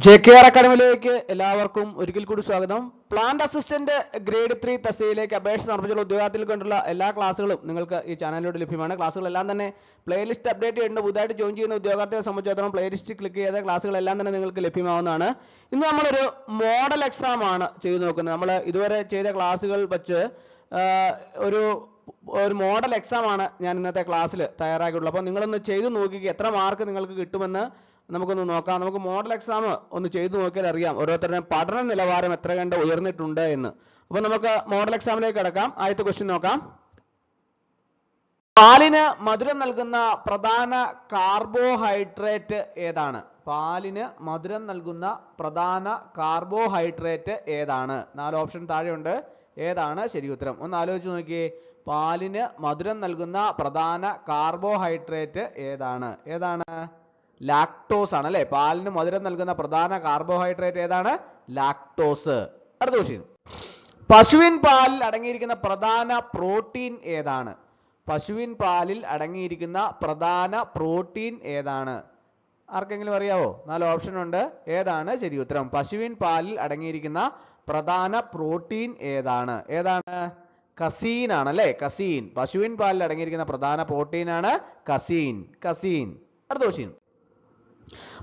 JKR അക്കാഡമിയിലേക്ക് എല്ലാവർക്കും ഒരിക്കൽ കൂടി സ്വാഗതം. പ്ലാന്റ് അസിസ്റ്റന്റ് ഗ്രേഡ് 3 തസ്തികയിലേക്ക് അപേക്ഷ സമർപ്പിച്ചുള്ള ഉദ്യോഗാർത്ഥികൾക്ക് വേണ്ടിയുള്ള എല്ലാ ക്ലാസ്സുകളും നിങ്ങൾക്ക് ഈ ചാനലിലൂടെ ലഭ്യമാണ്. ക്ലാസ്സുകളെല്ലാം തന്നെ പ്ലേലിസ്റ്റ് അപ്ഡേറ്റ് ചെയ്യേണ്ട പുതുതായിട്ട് ജോയിൻ ചെയ്യുന്ന ഉദ്യോഗാർത്ഥികളെ സംബന്ധിച്ചിടത്തോളം പ്ലേലിസ്റ്റ് ക്ലിക്ക് ചെയ്ത ക്ലാസ്സുകളെല്ലാം തന്നെ നിങ്ങൾക്ക് ലഭ്യമാവുന്നതാണ്. ഇന്ന് നമ്മളൊരു മോഡൽ എക്സാം ആണ് ചെയ്തു നോക്കുന്നത്. നമ്മൾ ഇതുവരെ ചെയ്ത ക്ലാസ്സുകൾ വെച്ച് ഒരു മോഡൽ എക്സാം ആണ് ഞാൻ ഇന്നത്തെ ക്ലാസ്സിൽ തയ്യാറാക്കിയിട്ടുള്ളത്. അപ്പോൾ നിങ്ങളൊന്ന് ചെയ്തു നോക്കിക്കുക എത്ര മാർക്ക് നിങ്ങൾക്ക് കിട്ടുമെന്ന് നമുക്കൊന്ന് നോക്കാം. നമുക്ക് മോഡൽ എക്സാം ഒന്ന് ചെയ്തു നോക്കിയാൽ അറിയാം ഓരോരുത്തരുടെയും പഠന നിലവാരം എത്ര കണ്ട് ഉയർന്നിട്ടുണ്ട് എന്ന്. അപ്പോൾ നമുക്ക് മോഡൽ എക്സാമിലേക്ക് കടക്കാം. ആദ്യത്തെ ക്വസ്റ്റ്യൻ നോക്കാം. പാലിന് മധുരം നൽകുന്ന പ്രധാന കാർബോഹൈഡ്രേറ്റ് ഏതാണ്? പാലിന് മധുരം നൽകുന്ന പ്രധാന കാർബോഹൈഡ്രേറ്റ് ഏതാണ്? 4 ഓപ്ഷൻ താഴെയുണ്ട്. ഏതാണ് ശരി ഉത്തരം? ഒന്ന് ആലോചിച്ച് നോക്കിയേ. പാലിന് മധുരം നൽകുന്ന പ്രധാന കാർബോഹൈഡ്രേറ്റ് ഏതാണ്? ലാക്ടോസ് ആണ് അല്ലേ? പാലിന് മധുരം നൽകുന്ന പ്രധാന കാർബോഹൈഡ്രേറ്റ് ഏതാണ്? ലാക്ടോസ്. അടുത്ത ക്വസ്റ്റ്യൻ. പശുവിൻ പാലിൽ അടങ്ങിയിരിക്കുന്ന പ്രധാന പ്രോട്ടീൻ ഏതാണ്? പശുവിൻ പാലിൽ അടങ്ങിയിരിക്കുന്ന പ്രധാന പ്രോട്ടീൻ ഏതാണ്? ആർക്കെങ്കിലും അറിയാവോ? 4 ഓപ്ഷൻ ഉണ്ട്. ഏതാണ് ശരി ഉത്തരം? പശുവിൻ പാലിൽ അടങ്ങിയിരിക്കുന്ന പ്രധാന പ്രോട്ടീൻ ഏതാണ്? കസീൻ ആണ് അല്ലേ? കസീൻ. പശുവിൻ പാലിൽ അടങ്ങിയിരിക്കുന്ന പ്രധാന പ്രോട്ടീൻ ആണ് കസീൻ. അടുത്ത ക്വസ്റ്റ്യൻ.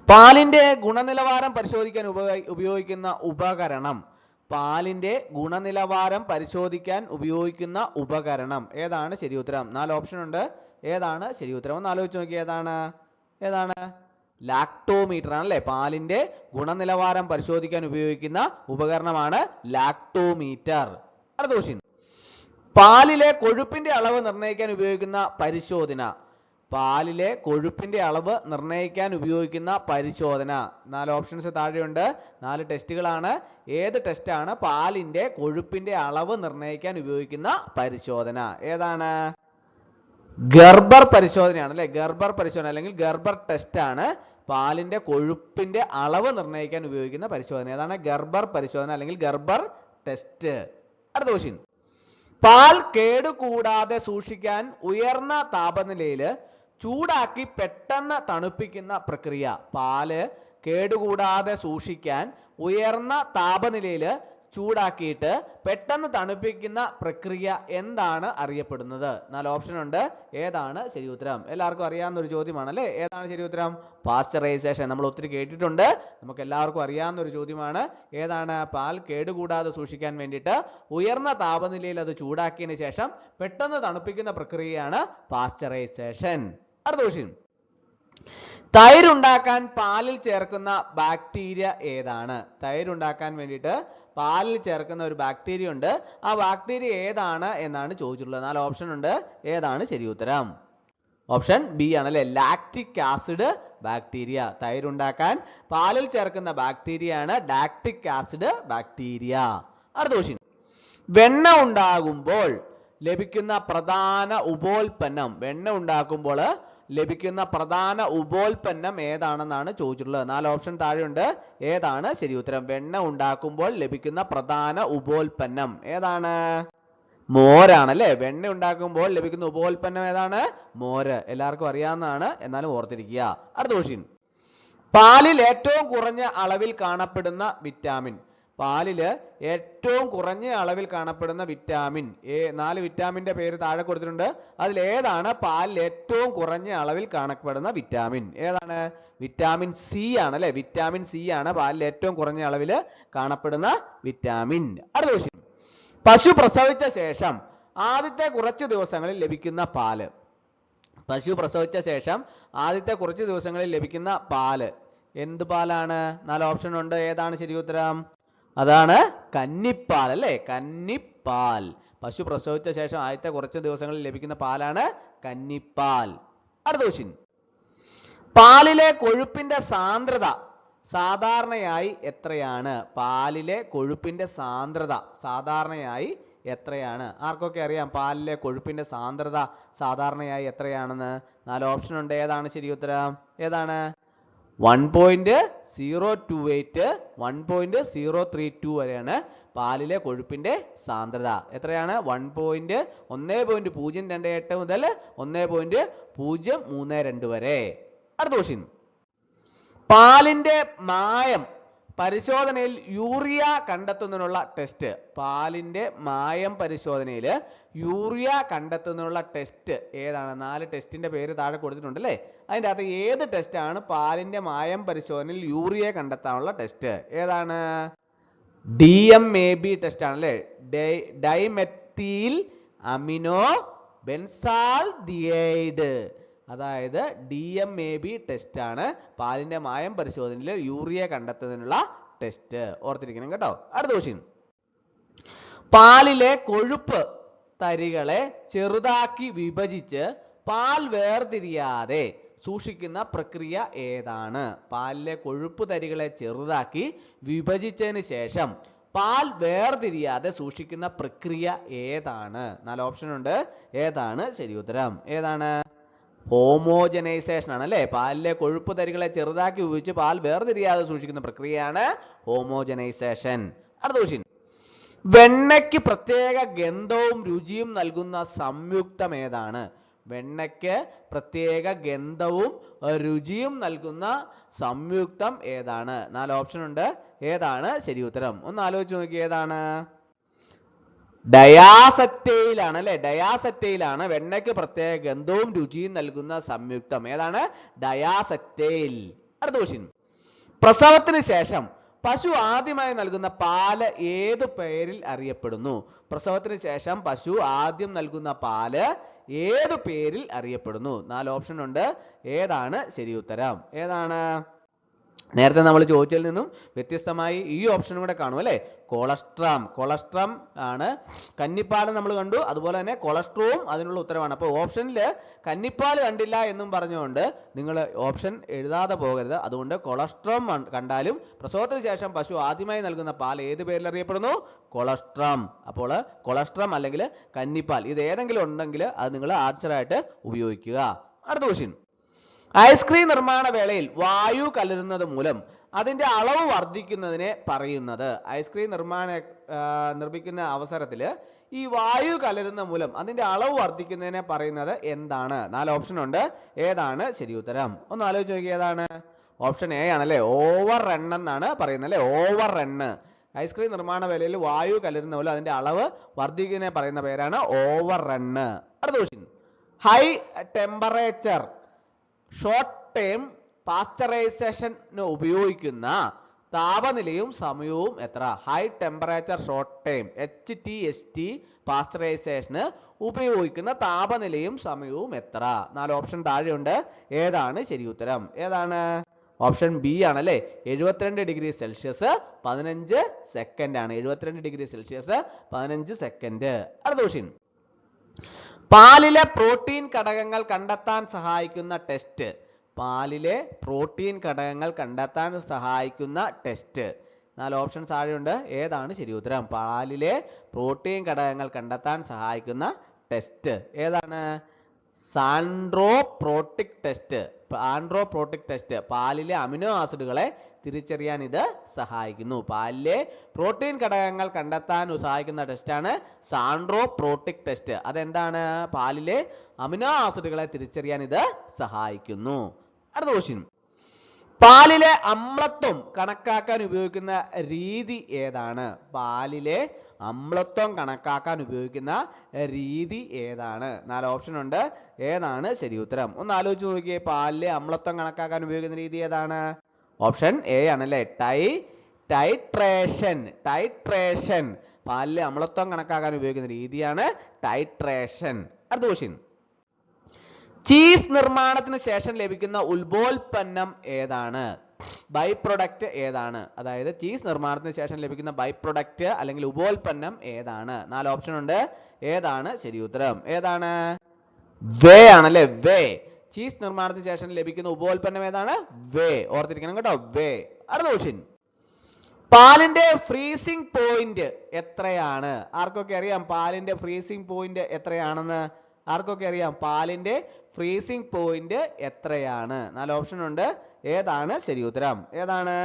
പാലിന്റെ ഗുണനിലവാരം പരിശോധിക്കാൻ ഉപയോഗിക്കുന്ന ഉപകരണം. പാലിന്റെ ഗുണനിലവാരം പരിശോധിക്കാൻ ഉപയോഗിക്കുന്ന ഉപകരണം ഏതാണ് ശരി ഉത്തരം? 4 ഓപ്ഷൻ ഉണ്ട്. ഏതാണ് ശരി ഉത്തരം? ഒന്ന് ആലോചിച്ച് നോക്കി. ഏതാണ്? ലാക്ടോമീറ്റർ ആണല്ലേ? പാലിന്റെ ഗുണനിലവാരം പരിശോധിക്കാൻ ഉപയോഗിക്കുന്ന ഉപകരണമാണ് ലാക്ടോമീറ്റർ. അടുത്ത ക്വസ്റ്റ്യൻ. പാലിലെ കൊഴുപ്പിന്റെ അളവ് നിർണ്ണയിക്കാൻ ഉപയോഗിക്കുന്ന പരിശോധന. പാലിലെ കൊഴുപ്പിന്റെ അളവ് നിർണ്ണയിക്കാൻ ഉപയോഗിക്കുന്ന പരിശോധന. 4 ഓപ്ഷൻസ് താഴെയുണ്ട്. 4 ടെസ്റ്റുകളാണ്. ഏത് ടെസ്റ്റാണ് പാലിന്റെ കൊഴുപ്പിന്റെ അളവ് നിർണ്ണയിക്കാൻ ഉപയോഗിക്കുന്ന പരിശോധന? ഏതാണ്? ഗർബർ പരിശോധനയാണ് അല്ലെ? ഗർബർ പരിശോധന അല്ലെങ്കിൽ ഗർബർ ടെസ്റ്റ് ആണ് പാലിന്റെ കൊഴുപ്പിന്റെ അളവ് നിർണ്ണയിക്കാൻ ഉപയോഗിക്കുന്ന പരിശോധന. ഏതാണ്? ഗർബർ പരിശോധന അല്ലെങ്കിൽ ഗർബർ ടെസ്റ്റ്. അടുത്ത ക്വസ്റ്റ്യൻ. പാൽ കേടുകൂടാതെ സൂക്ഷിക്കാൻ ഉയർന്ന താപനിലയിൽ ചൂടാക്കി പെട്ടെന്ന് തണുപ്പിക്കുന്ന പ്രക്രിയ. പാല് കേടുകൂടാതെ സൂക്ഷിക്കാൻ ഉയർന്ന താപനിലയിൽ ചൂടാക്കിയിട്ട് പെട്ടെന്ന് തണുപ്പിക്കുന്ന പ്രക്രിയ എന്താണ് അറിയപ്പെടുന്നത്? 4 ഓപ്ഷൻ ഉണ്ട്. ഏതാണ് ശരി ഉത്തരം? എല്ലാവർക്കും അറിയാവുന്ന ഒരു ചോദ്യമാണ് അല്ലേ? ഏതാണ് ശരി ഉത്തരം? പാസ്ചറൈസേഷൻ. നമ്മൾ ഒത്തിരി കേട്ടിട്ടുണ്ട്. നമുക്ക് എല്ലാവർക്കും അറിയാവുന്ന ഒരു ചോദ്യമാണ്. ഏതാണ്? പാൽ കേടുകൂടാതെ സൂക്ഷിക്കാൻ വേണ്ടിയിട്ട് ഉയർന്ന താപനിലയിൽ അത് ചൂടാക്കിയതിന് ശേഷം പെട്ടെന്ന് തണുപ്പിക്കുന്ന പ്രക്രിയയാണ് പാസ്ചറൈസേഷൻ. അടുത്ത ക്വസ്റ്റ്യൻ. തൈരുണ്ടാക്കാൻ പാലിൽ ചേർക്കുന്ന ബാക്ടീരിയ ഏതാണ്? തൈരുണ്ടാക്കാൻ വേണ്ടിയിട്ട് പാലിൽ ചേർക്കുന്ന ഒരു ബാക്ടീരിയ ഉണ്ട്. ആ ബാക്ടീരിയ ഏതാണ് എന്നാണ് ചോദിച്ചിട്ടുള്ളത്. 4 ഓപ്ഷൻ ഉണ്ട്. ഏതാണ് ശരി ഉത്തരം? ഓപ്ഷൻ ബി ആണ് അല്ലെ? Lactic acid bacteria. തൈരുണ്ടാക്കാൻ പാലിൽ ചേർക്കുന്ന ബാക്ടീരിയ ആണ് ലാക്റ്റിക് ആസിഡ് ബാക്ടീരിയ. അടുത്ത ക്വസ്റ്റ്യൻ. വെണ്ണ ഉണ്ടാകുമ്പോൾ ലഭിക്കുന്ന പ്രധാന ഉപോൽപ്പന്നം. വെണ്ണ ഉണ്ടാക്കുമ്പോൾ ലഭിക്കുന്ന പ്രധാന ഉപോൽപ്പന്നം ഏതാണെന്നാണ് ചോദിച്ചിട്ടുള്ളത്. 4 ഓപ്ഷൻ താഴെയുണ്ട്. ഏതാണ് ശരി ഉത്തരം? വെണ്ണ ഉണ്ടാക്കുമ്പോൾ ലഭിക്കുന്ന പ്രധാന ഉപോൽപ്പന്നം ഏതാണ്? മോരാണ് അല്ലേ? വെണ്ണ ഉണ്ടാക്കുമ്പോൾ ലഭിക്കുന്ന ഉപോൽപ്പന്നം ഏതാണ്? മോര്. എല്ലാവർക്കും അറിയാവുന്നതാണ്, എന്നാലും ഓർത്തിരിക്കുക. അടുത്ത ക്വസ്റ്റ്യൻ. പാലിൽ ഏറ്റവും കുറഞ്ഞ അളവിൽ കാണപ്പെടുന്ന വിറ്റാമിൻ. പാലില് ഏറ്റവും കുറഞ്ഞ അളവിൽ കാണപ്പെടുന്ന വിറ്റാമിൻ. 4 വിറ്റാമിന്റെ പേര് താഴെ കൊടുത്തിട്ടുണ്ട്. അതിൽ ഏതാണ് പാലിൽ ഏറ്റവും കുറഞ്ഞ അളവിൽ കാണപ്പെടുന്ന വിറ്റാമിൻ? ഏതാണ്? വിറ്റാമിൻ സി ആണ് അല്ലെ? വിറ്റാമിൻ സി ആണ് പാലിൽ ഏറ്റവും കുറഞ്ഞ അളവിൽ കാണപ്പെടുന്ന വിറ്റാമിൻ. അടുത്ത ക്വസ്റ്റ്യൻ. പശു പ്രസവിച്ച ശേഷം ആദ്യത്തെ കുറച്ച് ദിവസങ്ങളിൽ ലഭിക്കുന്ന പാല്. പശു പ്രസവിച്ച ശേഷം ആദ്യത്തെ കുറച്ച് ദിവസങ്ങളിൽ ലഭിക്കുന്ന പാല് എന്ത് പാലാണ്? 4 ഓപ്ഷൻ ഉണ്ട്. ഏതാണ് ശരി ഉത്തരം? അതാണ് കന്നിപ്പാൽ അല്ലേ? കന്നിപ്പാൽ. പശു പ്രസവിച്ച ശേഷം ആദ്യത്തെ കുറച്ച് ദിവസങ്ങളിൽ ലഭിക്കുന്ന പാലാണ് കന്നിപ്പാൽ. അടുത്ത ക്വസ്റ്റ്യൻ. പാലിലെ കൊഴുപ്പിന്റെ സാന്ദ്രത സാധാരണയായി എത്രയാണ്? പാലിലെ കൊഴുപ്പിന്റെ സാന്ദ്രത സാധാരണയായി എത്രയാണ്? ആർക്കൊക്കെ അറിയാം പാലിലെ കൊഴുപ്പിന്റെ സാന്ദ്രത സാധാരണയായി എത്രയാണെന്ന്? 4 ഓപ്ഷൻ ഉണ്ട്. ഏതാണ് ശരി ഉത്തരം? ഏതാണ്? 1.028 1.032 വരെയാണ് പാലിലെ കൊഴുപ്പിന്റെ സാന്ദ്രത. എത്രയാണ്? 1.028 മുതൽ 1.032 വരെ. അടുത്ത ക്വസ്റ്റ്യൻ. പാലിന്റെ മായം പരിശോധനയിൽ യൂറിയ കണ്ടെത്തുന്നതിനുള്ള ടെസ്റ്റ്. പാലിന്റെ മായം പരിശോധനയിൽ യൂറിയ കണ്ടെത്തുന്നതിനുള്ള ടെസ്റ്റ് ഏതാണ്? 4 ടെസ്റ്റിന്റെ പേര് താഴെ കൊടുത്തിട്ടുണ്ട് അല്ലേ? അതിൻ്റെ അകത്ത് ഏത് ടെസ്റ്റ് ആണ് പാലിന്റെ മായം പരിശോധനയിൽ യൂറിയ കണ്ടെത്താനുള്ള ടെസ്റ്റ്? ഏതാണ്? DMAB ടെസ്റ്റ് ആണല്ലേ, ഡൈമെത്തിൽ അമിനോ ബെൻസാൽഡിഹൈഡ്. അതായത് DMAB ടെസ്റ്റ് ആണ് പാലിന്റെ മായം പരിശോധനയിൽ യൂറിയ കണ്ടെത്തുന്നതിനുള്ള ടെസ്റ്റ്. ഓർത്തിരിക്കണം കേട്ടോ. അടുത്ത ക്വസ്റ്റ്യൻ, പാലിലെ കൊഴുപ്പ് തരികളെ ചെറുതാക്കി വിഭജിച്ച് പാൽ വേർതിരിയാതെ സൂക്ഷിക്കുന്ന പ്രക്രിയ ഏതാണ്? പാലിലെ കൊഴുപ്പ് തരികളെ ചെറുതാക്കി വിഭജിച്ചതിന് ശേഷം പാൽ വേർതിരിയാതെ സൂക്ഷിക്കുന്ന പ്രക്രിയ ഏതാണ്? 4 ഓപ്ഷൻ ഉണ്ട്. ഏതാണ് ശരി ഉത്തരം? ഏതാണ്? ഹോമോജനൈസേഷൻ ആണ് അല്ലേ? പാലിലെ കൊഴുപ്പ് തരികളെ ചെറുതാക്കി വിഭജിച്ച് പാൽ വേർതിരിയാതെ സൂക്ഷിക്കുന്ന പ്രക്രിയയാണ് ഹോമോജനൈസേഷൻ. അടുത്ത ക്വസ്റ്റ്യൻ, വെണ്ണയ്ക്ക് പ്രത്യേക ഗന്ധവും രുചിയും നൽകുന്ന സംയുക്തം ഏതാണ്? വെണ്ണയ്ക്ക് പ്രത്യേക ഗന്ധവും രുചിയും നൽകുന്ന സംയുക്തം ഏതാണ്? 4 ഓപ്ഷൻ ഉണ്ട്. ഏതാണ് ശരി ഉത്തരം? ഒന്ന് ആലോചിച്ച് നോക്കി. ഏതാണ്? ഡയാസറ്റൈൽ ആണ് അല്ലെ? ഡയാസറ്റൈൽ ആണ് വെണ്ണയ്ക്ക് പ്രത്യേക ഗന്ധവും രുചിയും നൽകുന്ന സംയുക്തം. ഏതാണ്? ഡയാസറ്റൈൽ. അടുത്ത ക്വസ്റ്റ്യൻ, പ്രസവത്തിന് ശേഷം പശു ആദ്യമായി നൽകുന്ന പാല് ഏത് പേരിൽ അറിയപ്പെടുന്നു? പ്രസവത്തിന് ശേഷം പശു ആദ്യം നൽകുന്ന പാല് ഏത് പേരിൽ അറിയപ്പെടുന്നു? 4 ഓപ്ഷൻ ഉണ്ട്. ഏതാണ് ശരി ഉത്തരം? ഏതാണ്? നേരത്തെ നമ്മൾ ചോദിച്ചതിൽ നിന്നും വ്യത്യസ്തമായി ഈ ഓപ്ഷനും കൂടെ കാണും അല്ലേ? കൊളസ്ട്രം. കൊളസ്ട്രം ആണ്. കന്നിപ്പാൽ നമ്മൾ കണ്ടു, അതുപോലെ തന്നെ കൊളസ്ട്രോവും അതിനുള്ള ഉത്തരവാണ്. അപ്പോൾ ഓപ്ഷനിൽ കന്നിപ്പാൽ കണ്ടില്ല എന്നും പറഞ്ഞുകൊണ്ട് നിങ്ങൾ ഓപ്ഷൻ എഴുതാതെ പോകരുത്. അതുകൊണ്ട് കൊളസ്ട്രം കണ്ടാലും പ്രസവത്തിന് ശേഷം പശു ആദ്യമായി നൽകുന്ന പാൽ ഏത് പേരിൽ അറിയപ്പെടുന്നു? കൊളസ്ട്രം. അപ്പോൾ കൊളസ്ട്രം അല്ലെങ്കിൽ കന്നിപ്പാൽ ഇത് ഏതെങ്കിലും ഉണ്ടെങ്കിൽ അത് നിങ്ങൾ ആൻസറായിട്ട് ഉപയോഗിക്കുക. അടുത്ത ക്വസ്റ്റ്യൻ, ഐസ്ക്രീം നിർമ്മാണ വേളയിൽ വായു കലരുന്നത് മൂലം അതിന്റെ അളവ് വർദ്ധിക്കുന്നതിനെ പറയുന്നത്? ഐസ്ക്രീം നിർമ്മിക്കുന്ന അവസരത്തിൽ ഈ വായു കലരുന്ന മൂലം അതിന്റെ അളവ് വർദ്ധിക്കുന്നതിനെ പറയുന്നത് എന്താണ്? 4 ഓപ്ഷൻ ഉണ്ട്. ഏതാണ് ശരി ഉത്തരം? ഒന്ന് ആലോചിച്ച് നോക്കി. ഏതാണ്? ഓപ്ഷൻ എ ആണല്ലേ, ഓവർ റൺ എന്നാണ് പറയുന്നത് അല്ലേ? Over run. ഐസ്ക്രീം നിർമ്മാണ വേളയിൽ വായു കലരുന്ന മൂലം അതിന്റെ അളവ് വർദ്ധിക്കുന്നതിനെ പറയുന്ന പേരാണ് ഓവർ റണ്ണ്. അടുത്ത question, high temperature short time പാസ്ചറൈസേഷന് ഉപയോഗിക്കുന്ന താപനിലയും സമയവും എത്ര? High temperature short time HTST പാസ്ചറൈസേഷന് ഉപയോഗിക്കുന്ന താപനിലയും സമയവും എത്ര? 4 ഓപ്ഷൻ താഴെയുണ്ട്. ഏതാണ് ശരി ഉത്തരം? ഏതാണ്? ഓപ്ഷൻ ബി ആണല്ലേ, 72 ഡിഗ്രി സെൽഷ്യസ് 15 സെക്കൻഡ് ആണ്. 72 ഡിഗ്രി സെൽഷ്യസ് 15 സെക്കൻഡ്. അടുത്ത ക്വസ്റ്റ്യൻ, പാലിലെ പ്രോട്ടീൻ ഘടകങ്ങൾ കണ്ടെത്താൻ സഹായിക്കുന്ന ടെസ്റ്റ്. പാലിലെ പ്രോട്ടീൻ ഘടകങ്ങൾ കണ്ടെത്താൻ സഹായിക്കുന്ന ടെസ്റ്റ്. 4 ഓപ്ഷൻസ് താഴെയുണ്ട്. ഏതാണ് ശരി ഉത്തരം? പാലിലെ പ്രോട്ടീൻ ഘടകങ്ങൾ കണ്ടെത്താൻ സഹായിക്കുന്ന ടെസ്റ്റ് ഏതാണ്? സാൻഡ്രോപ്രോട്ടിക് ടെസ്റ്റ്. സാൻഡ്രോപ്രോട്ടിക് ടെസ്റ്റ് പാലിലെ അമിനോ ആസിഡുകളെ തിരിച്ചറിയാൻ ഇത് സഹായിക്കുന്നു. പാലിലെ പ്രോട്ടീൻ ഘടകങ്ങൾ കണ്ടെത്താൻ സഹായിക്കുന്ന ടെസ്റ്റാണ് സാൻഡ്രോപ്രോട്ടിക് ടെസ്റ്റ്. അതെന്താണ്? പാലിലെ അമിനോ ആസിഡുകളെ തിരിച്ചറിയാൻ ഇത് സഹായിക്കുന്നു. അടുത്ത ക്വസ്റ്റ്യൻ, പാലിലെ അമ്ലത്വം കണക്കാക്കാൻ ഉപയോഗിക്കുന്ന രീതി ഏതാണ്? പാലിലെ അമ്ലത്വം കണക്കാക്കാൻ ഉപയോഗിക്കുന്ന രീതി ഏതാണ്? 4 ഓപ്ഷൻ ഉണ്ട്. ഏതാണ് ശരി ഉത്തരം? ഒന്ന് ആലോചിച്ച് നോക്കിയേ. പാലിലെ അമ്ലത്വം കണക്കാക്കാൻ ഉപയോഗിക്കുന്ന രീതി ഏതാണ്? ഓപ്ഷൻ എ ആണല്ലേ, ടൈട്രേഷൻ. ടൈട്രേഷൻ പാലിലെ അമ്ലത്വം കണക്കാക്കാൻ ഉപയോഗിക്കുന്ന രീതിയാണ് ടൈട്രേഷൻ. അടുത്ത ക്വസ്റ്റ്യൻ, ചീസ് നിർമ്മാണത്തിന് ശേഷം ലഭിക്കുന്ന ഉൽബോൽപ്പന്നം ഏതാണ്? ബൈ പ്രൊഡക്റ്റ് ഏതാണ്? അതായത് ചീസ് നിർമ്മാണത്തിന് ശേഷം ലഭിക്കുന്ന ബൈ പ്രൊഡക്റ്റ് അല്ലെങ്കിൽ ഉപോൽപ്പന്നം ഏതാണ്? 4 ഓപ്ഷൻ ഉണ്ട്. ഏതാണ് ശരി ഉത്തരം? ഏതാണ്? വേ ആണല്ലേ, വേ. ചീസ് നിർമ്മാണത്തിന് ശേഷം ലഭിക്കുന്ന ഉപോൽപ്പന്നം ഏതാണ്? വേ. ഓർത്തിരിക്കണം കേട്ടോ, വേ. അടുത്ത ക്വസ്റ്റ്യൻ, പാലിന്റെ ഫ്രീസിംഗ് പോയിന്റ് എത്രയാണ്? ആർക്കൊക്കെ അറിയാം പാലിന്റെ ഫ്രീസിംഗ് പോയിന്റ് എത്രയാണെന്ന്? ആർക്കൊക്കെ അറിയാം പാലിന്റെ ഫ്രീസിംഗ് പോയിന്റ് എത്രയാണ്? 4 ഓപ്ഷൻ ഉണ്ട്. ഏതാണ് ശരി ഉത്തരം? ഏതാണ്?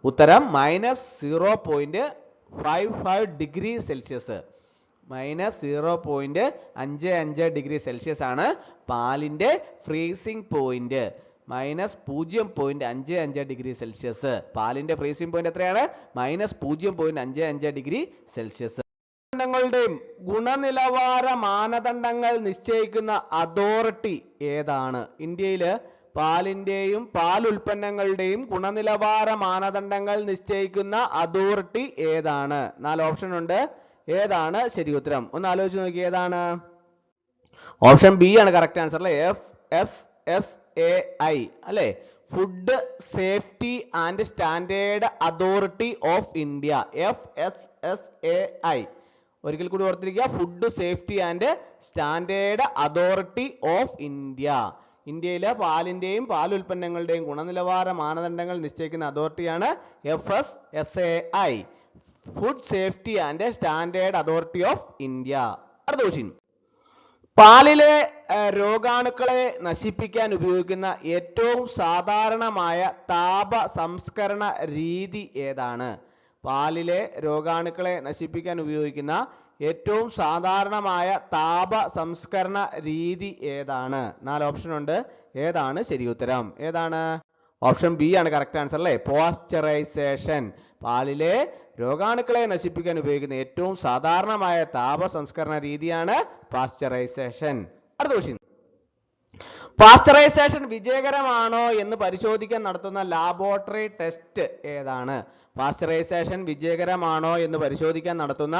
ഉത്തരം -0.55 ഡിഗ്രി സെൽഷ്യസ്. -0.55 ഡിഗ്രി സെൽഷ്യസ് ആണ് പാലിന്റെ ഫ്രീസിംഗ് പോയിന്റ്. -0.55 degree Celsius. പാലിന്റെ ഫ്രീസിംഗ് പോയിന്റ് എത്രയാണ്? -0.55 ഡിഗ്രി സെൽഷ്യസ്. ങ്ങളുടെയും ഗുണനിലവാര മാനദണ്ഡങ്ങൾ നിശ്ചയിക്കുന്ന അതോറിറ്റി ഏതാണ്? ഇന്ത്യയില് പാലിന്റെയും പാൽ ഉൽപ്പന്നങ്ങളുടെയും ഗുണനിലവാര മാനദണ്ഡങ്ങൾ നിശ്ചയിക്കുന്ന അതോറിറ്റി ഏതാണ്? 4 ഓപ്ഷൻ ഉണ്ട്. ഏതാണ് ശരി ഉത്തരം? ഒന്ന് ആലോചിച്ച് നോക്കി. ഏതാണ്? ഓപ്ഷൻ ബി ആണ് കറക്റ്റ് ആൻസർ അല്ലെ? FSSAI അല്ലെ? Food safety and standard authority of India. FSSAI. ഒരിക്കൽ കൂടി ഓർത്തിരിക്കുക. Food safety and standard authority of India. ഇന്ത്യയിലെ പാലിന്റെയും പാൽ ഉൽപ്പന്നങ്ങളുടെയും ഗുണനിലവാര മാനദണ്ഡങ്ങൾ നിശ്ചയിക്കുന്ന അതോറിറ്റിയാണ് FSSAI. Food safety and standard authority of India. അടുത്ത ക്വസ്റ്റ്യൻ. പാലിലെ രോഗാണുക്കളെ നശിപ്പിക്കാൻ ഉപയോഗിക്കുന്ന ഏറ്റവും സാധാരണമായ താപ സംസ്കരണ രീതി ഏതാണ്? പാലിലെ രോഗാണുക്കളെ നശിപ്പിക്കാൻ ഉപയോഗിക്കുന്ന ഏറ്റവും സാധാരണമായ താപ സംസ്കരണ രീതി ഏതാണ്? 4 ഓപ്ഷൻ ഉണ്ട്. ഏതാണ് ശരി ഉത്തരം? ഏതാണ്? ഓപ്ഷൻ ബി ആണ് കറക്റ്റ് ആൻസർ അല്ലെ? പോസ്ചറൈസേഷൻ. പാലിലെ രോഗാണുക്കളെ നശിപ്പിക്കാൻ ഉപയോഗിക്കുന്ന ഏറ്റവും സാധാരണമായ താപ സംസ്കരണ രീതിയാണ് പാസ്ചറൈസേഷൻ. അടുത്ത ക്വസ്റ്റ്യൻ. പാസ്ചറൈസേഷൻ വിജയകരമാണോ എന്ന് പരിശോധിക്കാൻ നടത്തുന്ന ലാബോറട്ടറി ടെസ്റ്റ് ഏതാണ്? പാസ്ചറൈസേഷൻ വിജയകരമാണോ എന്ന് പരിശോധിക്കാൻ നടത്തുന്ന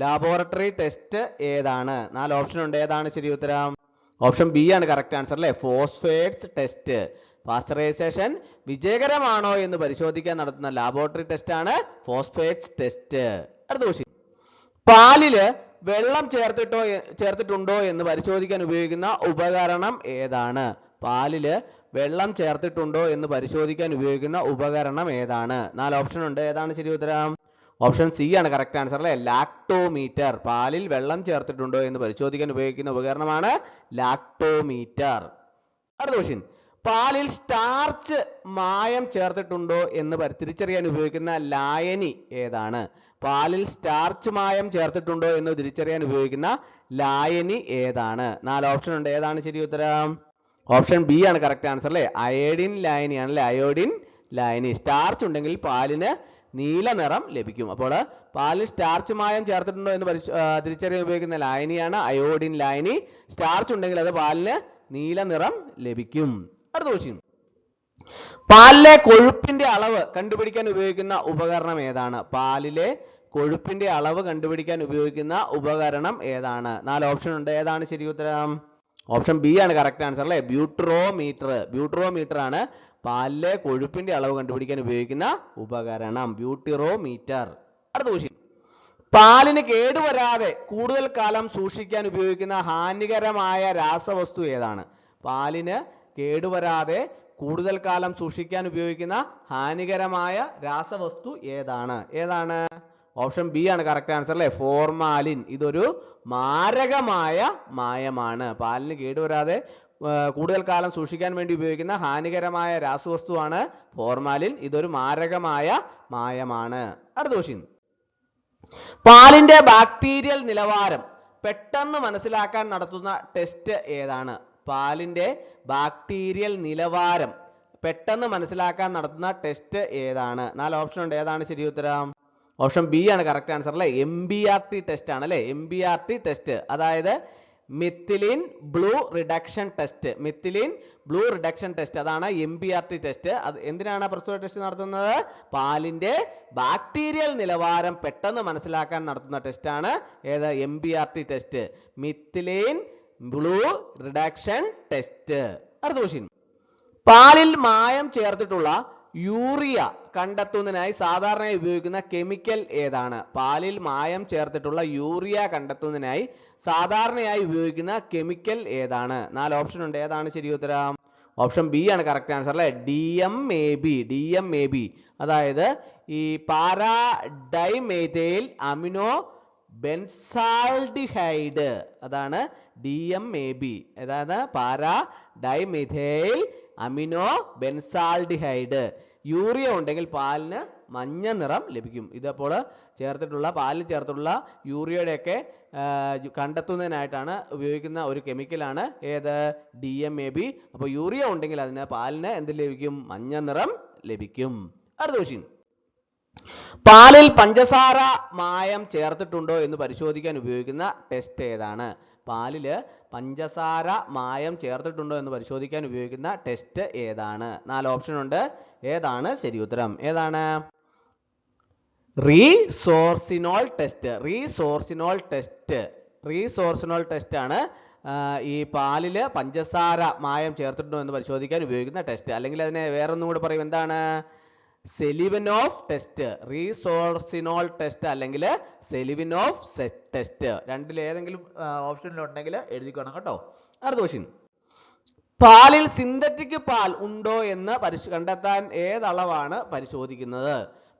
ലാബോറട്ടറി ടെസ്റ്റ് ഏതാണ്? 4 ഓപ്ഷൻ ഉണ്ട്. ഏതാണ് ശരി ഉത്തരം? ഓപ്ഷൻ ബി ആണ് കറക്റ്റ് ആൻസർ അല്ലെ? Phosphates test. പാസ്ചറൈസേഷൻ വിജയകരമാണോ എന്ന് പരിശോധിക്കാൻ നടത്തുന്ന ലാബോറട്ടറി ടെസ്റ്റ് ആണ് ഫോസ്ഫേറ്റ്സ് ടെസ്റ്റ്. അടുത്ത ക്വസ്റ്റ്യൻ. പാലില് വെള്ളം ചേർത്തിട്ടുണ്ടോ എന്ന് പരിശോധിക്കാൻ ഉപയോഗിക്കുന്ന ഉപകരണം ഏതാണ്? പാലില് വെള്ളം ചേർത്തിട്ടുണ്ടോ എന്ന് പരിശോധിക്കാൻ ഉപയോഗിക്കുന്ന ഉപകരണം ഏതാണ്? 4 ഓപ്ഷൻ ഉണ്ട്. ഏതാണ് ശരി ഉത്തരം? ഓപ്ഷൻ സി ആണ് കറക്റ്റ് ആൻസർ അല്ലെ? ലാക്ടോമീറ്റർ. പാലിൽ വെള്ളം ചേർത്തിട്ടുണ്ടോ എന്ന് പരിശോധിക്കാൻ ഉപയോഗിക്കുന്ന ഉപകരണമാണ് ലാക്ടോമീറ്റർ. അടുത്ത ക്വസ്റ്റ്യൻ. പാലിൽ സ്റ്റാർച്ച് മായം ചേർത്തിട്ടുണ്ടോ എന്ന് തിരിച്ചറിയാൻ ഉപയോഗിക്കുന്ന ലായനി ഏതാണ്? പാലിൽ സ്റ്റാർച്ച് മായം ചേർത്തിട്ടുണ്ടോ എന്ന് തിരിച്ചറിയാൻ ഉപയോഗിക്കുന്ന ലായനി ഏതാണ്? 4 ഓപ്ഷൻ ഉണ്ട്. ഏതാണ് ശരി ഉത്തരം? ഓപ്ഷൻ ബി ആണ് കറക്റ്റ് ആൻസർ അല്ലെ? അയോഡിൻ ലായനിയാണ് അല്ലെ? അയോഡിൻ ലായനി. സ്റ്റാർച്ച് ഉണ്ടെങ്കിൽ പാലിന് നീല നിറം ലഭിക്കും. അപ്പോൾ പാലിൽ സ്റ്റാർച്ച് മായം ചേർത്തിട്ടുണ്ടോ എന്ന് തിരിച്ചറിയാൻ ഉപയോഗിക്കുന്ന ലായനിയാണ് അയോഡിൻ ലായനി. സ്റ്റാർച്ച് ഉണ്ടെങ്കിൽ അത് പാലിന് നീല നിറം ലഭിക്കും. അടുത്ത ക്വസ്റ്റ്യൻ. പാലിലെ കൊഴുപ്പിന്റെ അളവ് കണ്ടുപിടിക്കാൻ ഉപയോഗിക്കുന്ന ഉപകരണം ഏതാണ്? പാലിലെ കൊഴുപ്പിന്റെ അളവ് കണ്ടുപിടിക്കാൻ ഉപയോഗിക്കുന്ന ഉപകരണം ഏതാണ്? 4 ഓപ്ഷൻ ഉണ്ട്. ഏതാണ് ശരി ഉത്തരം? ഓപ്ഷൻ ബി ആണ് കറക്റ്റ് ആൻസർ അല്ലെ? ബ്യൂട്ടറോമീറ്റർ. ബ്യൂട്ടറോമീറ്റർ ആണ് പാലിലെ കൊഴുപ്പിന്റെ അളവ് കണ്ടുപിടിക്കാൻ ഉപയോഗിക്കുന്ന ഉപകരണം. ബ്യൂട്ടറോമീറ്റർ. അടുത്ത ക്വസ്റ്റ്യൻ. പാലിന് കേടുവരാതെ കൂടുതൽ കാലം സൂക്ഷിക്കാൻ ഉപയോഗിക്കുന്ന ഹാനികരമായ രാസവസ്തു ഏതാണ്? പാലിന് കേടുവരാതെ കൂടുതൽ കാലം സൂക്ഷിക്കാൻ ഉപയോഗിക്കുന്ന ഹാനികരമായ രാസവസ്തു ഏതാണ്? ഏതാണ്? ഓപ്ഷൻ ബി ആണ് കറക്റ്റ് ആൻസർ അല്ലെ? ഫോർമാലിൻ. ഇതൊരു മാരകമായ മായമാണ്. പാലിന് കേടുവരാതെ കൂടുതൽ കാലം സൂക്ഷിക്കാൻ വേണ്ടി ഉപയോഗിക്കുന്ന ഹാനികരമായ രാസവസ്തുവാണ് ഫോർമാലിൻ. ഇതൊരു മാരകമായ മായമാണ്. അടുത്ത ക്വസ്റ്റ്യൻ. പാലിന്റെ ബാക്ടീരിയൽ നിലവാരം പെട്ടെന്ന് മനസ്സിലാക്കാൻ നടത്തുന്ന ടെസ്റ്റ് ഏതാണ്? പാലിന്റെ ബാക്ടീരിയൽ നിലവാരം പെട്ടെന്ന് മനസ്സിലാക്കാൻ നടത്തുന്ന ടെസ്റ്റ് ഏതാണ്? 4 ഓപ്ഷൻ ഉണ്ട്. ഏതാണ് ശരി ഉത്തരം? ഓപ്ഷൻ ബി ആണ് കറക്റ്റ് ആൻസർ അല്ലെ? MBRT ടെസ്റ്റ് ആണ് അല്ലെ? MBRT test. അതായത് methylene blue reduction test. Methylene blue reduction test. അതാണ് MBRT ടെസ്റ്റ്. അത് എന്തിനാണ് പ്രസ്തുത ടെസ്റ്റ് നടത്തുന്നത്? പാലിന്റെ ബാക്ടീരിയൽ നിലവാരം പെട്ടെന്ന് മനസ്സിലാക്കാൻ നടത്തുന്ന ടെസ്റ്റ് ആണ് ഏത്? MBRT test. Methylene blue reduction test. അടുത്ത ക്വസ്റ്റ്യൻ. പാലിൽ മായം ചേർത്തിട്ടുള്ള യൂറിയ കണ്ടെത്തുന്നതിനായി സാധാരണയായി ഉപയോഗിക്കുന്ന കെമിക്കൽ ഏതാണ്? പാലിൽ മായം ചേർത്തിട്ടുള്ള യൂറിയ കണ്ടെത്തുന്നതിനായി സാധാരണയായി ഉപയോഗിക്കുന്ന കെമിക്കൽ ഏതാണ്? 4 ഓപ്ഷൻ ഉണ്ട്. ഏതാണ് ശരി ഉത്തരം? ഓപ്ഷൻ ബി ആണ് കറക്റ്റ് ആൻസർ അല്ലെ? DMAB. DMAB. അതായത് ഈ പാരാഡൈമെഥൈൽ അമിനോ ബെൻസാൽഡിഹൈഡ്. അതാണ് DMAB. അതായത് പാരാഡൈമെഥൈൽ അമിനോ ബെൻസാൽഡിഹൈഡ്. യൂറിയ ഉണ്ടെങ്കിൽ പാലിന് മഞ്ഞ നിറം ലഭിക്കും. ഇതപ്പോൾ ചേർത്തിട്ടുള്ള പാലിൽ ചേർത്തിട്ടുള്ള യൂറിയയുടെയൊക്കെ കണ്ടെത്തുന്നതിനായിട്ടാണ് ഉപയോഗിക്കുന്ന ഒരു കെമിക്കലാണ് ഏത്? DMAB. അപ്പോൾ യൂറിയ ഉണ്ടെങ്കിൽ അതിന് പാലിന് എന്ത് ലഭിക്കും? മഞ്ഞ നിറം ലഭിക്കും. അടുത്ത ക്വസ്റ്റ്യൻ, പാലിൽ പഞ്ചസാര മായം ചേർത്തിട്ടുണ്ടോ എന്ന് പരിശോധിക്കാൻ ഉപയോഗിക്കുന്ന ടെസ്റ്റ് ഏതാണ്? പാലില് പഞ്ചസാര മായം ചേർത്തിട്ടുണ്ടോ എന്ന് പരിശോധിക്കാൻ ഉപയോഗിക്കുന്ന ടെസ്റ്റ് ഏതാണ്? 4 ഓപ്ഷൻ ഉണ്ട്. ഏതാണ് ശരി ഉത്തരം? ഏതാണ്? റീസോർസിനോൾ ടെസ്റ്റ്. റീസോർസിനോൾ ടെസ്റ്റ് ആണ് ഈ പാലില് പഞ്ചസാര മായം ചേർത്തിട്ടുണ്ടോ എന്ന് പരിശോധിക്കാൻ ഉപയോഗിക്കുന്ന ടെസ്റ്റ്. അല്ലെങ്കിൽ അതിനെ വേറൊന്നും കൂടെ പറയും. എന്താണ്? സെലിവനോഫ് ടെസ്റ്റ്. റീസോർസിനോൾ ടെസ്റ്റ് അല്ലെങ്കിൽ സെലിവനോഫ് ടെസ്റ്റ്. രണ്ടിൽ ഏതെങ്കിലും ഓപ്ഷനിൽ ഉണ്ടെങ്കിൽ എഴുതിക്കണം കേട്ടോ. അടുത്ത ക്വസ്റ്റ്യൻ, പാലിൽ സിന്തറ്റിക് പാൽ ഉണ്ടോ എന്ന് കണ്ടെത്താൻ ഏതളവാണ് പരിശോധിക്കുന്നത്?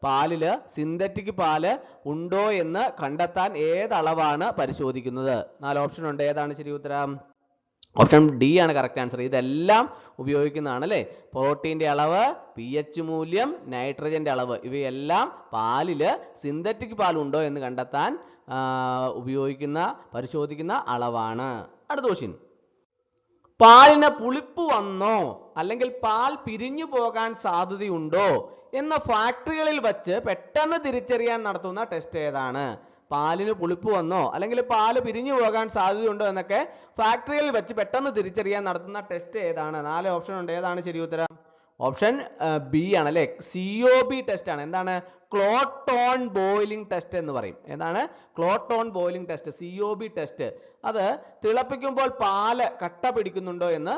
പാലില് സിന്തറ്റിക് പാല് ഉണ്ടോ എന്ന് കണ്ടെത്താൻ ഏതളവാണ് പരിശോധിക്കുന്നത്? 4 ഓപ്ഷൻ ഉണ്ട്. ഏതാണ് ശരി ഉത്തരം? ഓപ്ഷൻ ഡി ആണ് കറക്റ്റ് ആൻസർ. ഇതെല്ലാം ഉപയോഗിക്കുന്നതാണ് അല്ലേ? പ്രോട്ടീൻ്റെ അളവ്, pH മൂല്യം, നൈട്രജന്റെ അളവ്, ഇവയെല്ലാം പാലില് സിന്തറ്റിക് പാൽ ഉണ്ടോ എന്ന് കണ്ടെത്താൻ പരിശോധിക്കുന്ന അളവാണ്. അടുത്ത ക്വസ്റ്റ്യൻ, പാലിന് പുളിപ്പ് വന്നോ അല്ലെങ്കിൽ പാൽ പിരിഞ്ഞു പോകാൻ സാധ്യതയുണ്ടോ എന്ന ഫാക്ടറികളിൽ വച്ച് പെട്ടെന്ന് തിരിച്ചറിയാൻ നടത്തുന്ന ടെസ്റ്റ് ഏതാണ്? പാലിന് പുളിപ്പ് വന്നോ അല്ലെങ്കിൽ പാല് പിരിഞ്ഞു പോകാൻ സാധ്യതയുണ്ടോ എന്നൊക്കെ ഫാക്ടറികളിൽ വെച്ച് പെട്ടെന്ന് തിരിച്ചറിയാൻ നടത്തുന്ന ടെസ്റ്റ് ഏതാണ്? 4 ഓപ്ഷൻ ഉണ്ട്. ഏതാണ് ശരി ഉത്തരം? ഓപ്ഷൻ ബി ആണ് അല്ലേ? COB ടെസ്റ്റ് ആണ്. എന്താണ്? ക്ലോട്ടോൺ ബോയിലിംഗ് ടെസ്റ്റ് എന്ന് പറയും. എന്താണ്? ക്ലോട്ടോൺ ബോയിലിംഗ് ടെസ്റ്റ്, COB ടെസ്റ്റ്. അത് തിളപ്പിക്കുമ്പോൾ പാല് കട്ട പിടിക്കുന്നുണ്ടോ എന്ന്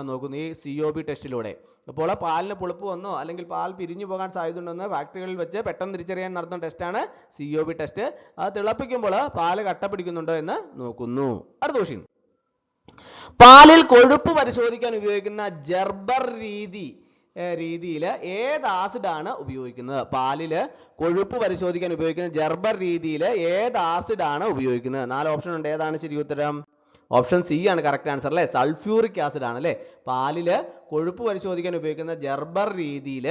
നോക്കുന്നു. ഈ COB ടെസ്റ്റിലൂടെ. അപ്പോൾ പാലിന് പുളിപ്പ് വന്നോ അല്ലെങ്കിൽ പാൽ പിരിഞ്ഞു പോകാൻ സാധ്യതയുണ്ടെന്ന് ഫാക്ടറികളിൽ വെച്ച് പെട്ടെന്ന് തിരിച്ചറിയാൻ നടത്തുന്ന ടെസ്റ്റാണ് COB ടെസ്റ്റ്. അത് തിളപ്പിക്കുമ്പോൾ പാല് കട്ട പിടിക്കുന്നുണ്ടോ എന്ന് നോക്കുന്നു. അടുത്ത ക്വസ്റ്റ്യൻ, പാലിൽ കൊഴുപ്പ് പരിശോധിക്കാൻ ഉപയോഗിക്കുന്ന ജർബർ രീതിയിൽ ഏത് ആസിഡാണ് ഉപയോഗിക്കുന്നത്? പാലില് കൊഴുപ്പ് പരിശോധിക്കാൻ ഉപയോഗിക്കുന്ന ജർബർ രീതിയിൽ ഏത് ആസിഡാണ് ഉപയോഗിക്കുന്നത്? 4 ഓപ്ഷൻ ഉണ്ട്. ഏതാണ് ശരി ഉത്തരം? ഓപ്ഷൻ സി ആണ് കറക്റ്റ് ആൻസർ അല്ലേ? സൾഫ്യൂറിക് ആസിഡ് ആണ് അല്ലേ? പാലില് കൊഴുപ്പ് പരിശോധിക്കാൻ ഉപയോഗിക്കുന്ന ജർബർ രീതിയിൽ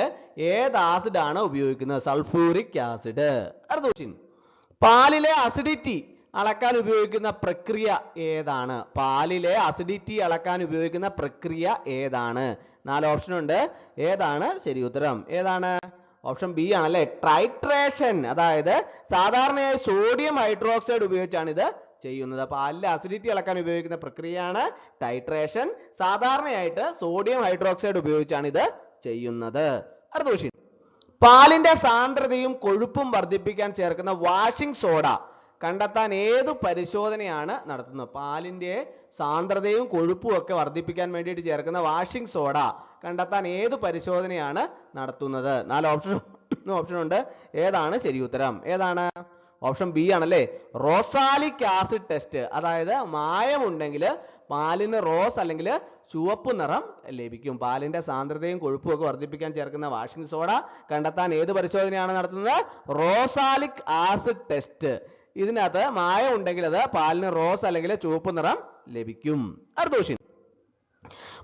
ഏത് ആസിഡാണ് ഉപയോഗിക്കുന്നത്? Sulphuric acid. അടുത്ത ക്വസ്റ്റ്യൻ, പാലിലെ അസിഡിറ്റി അളക്കാൻ ഉപയോഗിക്കുന്ന പ്രക്രിയ ഏതാണ്? പാലിലെ അസിഡിറ്റി അളക്കാൻ ഉപയോഗിക്കുന്ന പ്രക്രിയ ഏതാണ്? 4 ഓപ്ഷൻ ഉണ്ട്. ഏതാണ് ശരി ഉത്തരം? ഏതാണ്? ഓപ്ഷൻ ബി ആണല്ലേ? ട്രൈട്രേഷൻ. അതായത് സാധാരണയായി സോഡിയം ഹൈഡ്രോക്സൈഡ് ഉപയോഗിച്ചാണ് ഇത് ചെയ്യുന്നത്. പാലിലെ അസിഡിറ്റി അളക്കാൻ ഉപയോഗിക്കുന്ന പ്രക്രിയയാണ് ടൈട്രേഷൻ. സാധാരണയായിട്ട് സോഡിയം ഹൈഡ്രോക്സൈഡ് ഉപയോഗിച്ചാണ് ഇത് ചെയ്യുന്നത്. അടുത്ത ക്വസ്റ്റ്യൻ, പാലിന്റെ സാന്ദ്രതയും കൊഴുപ്പും വർദ്ധിപ്പിക്കാൻ ചേർക്കുന്ന വാഷിംഗ് സോഡ കണ്ടെത്താൻ ഏത് പരിശോധനയാണ് നടത്തുന്നത്? പാലിന്റെ സാന്ദ്രതയും കൊഴുപ്പും ഒക്കെ വർദ്ധിപ്പിക്കാൻ വേണ്ടിയിട്ട് ചേർക്കുന്ന വാഷിംഗ് സോഡ കണ്ടെത്താൻ ഏത് പരിശോധനയാണ് നടത്തുന്നത്? 4 ഓപ്ഷൻ ഉണ്ട്. ഏതാണ് ശരി ഉത്തരം? ഏതാണ്? ഓപ്ഷൻ ബി ആണല്ലേ? റോസാലിക് ആസിഡ് ടെസ്റ്റ്. അതായത് മായമുണ്ടെങ്കിൽ പാലിന് റോസ് അല്ലെങ്കിൽ ചുവപ്പ് നിറം ലഭിക്കും. പാലിന്റെ സാന്ദ്രതയും കൊഴുപ്പും ഒക്കെ വർദ്ധിപ്പിക്കാൻ ചേർക്കുന്ന വാഷിംഗ് സോഡ കണ്ടെത്താൻ ഏത് പരിശോധനയാണ് നടത്തുന്നത്? റോസാലിക് ആസിഡ് ടെസ്റ്റ്. ഇതിനകത്ത് മായം ഉണ്ടെങ്കിൽ അത് പാലിന് റോസ് അല്ലെങ്കിൽ ചുവപ്പ് നിറം ലഭിക്കും. അടുത്ത ക്വസ്റ്റ്യൻ,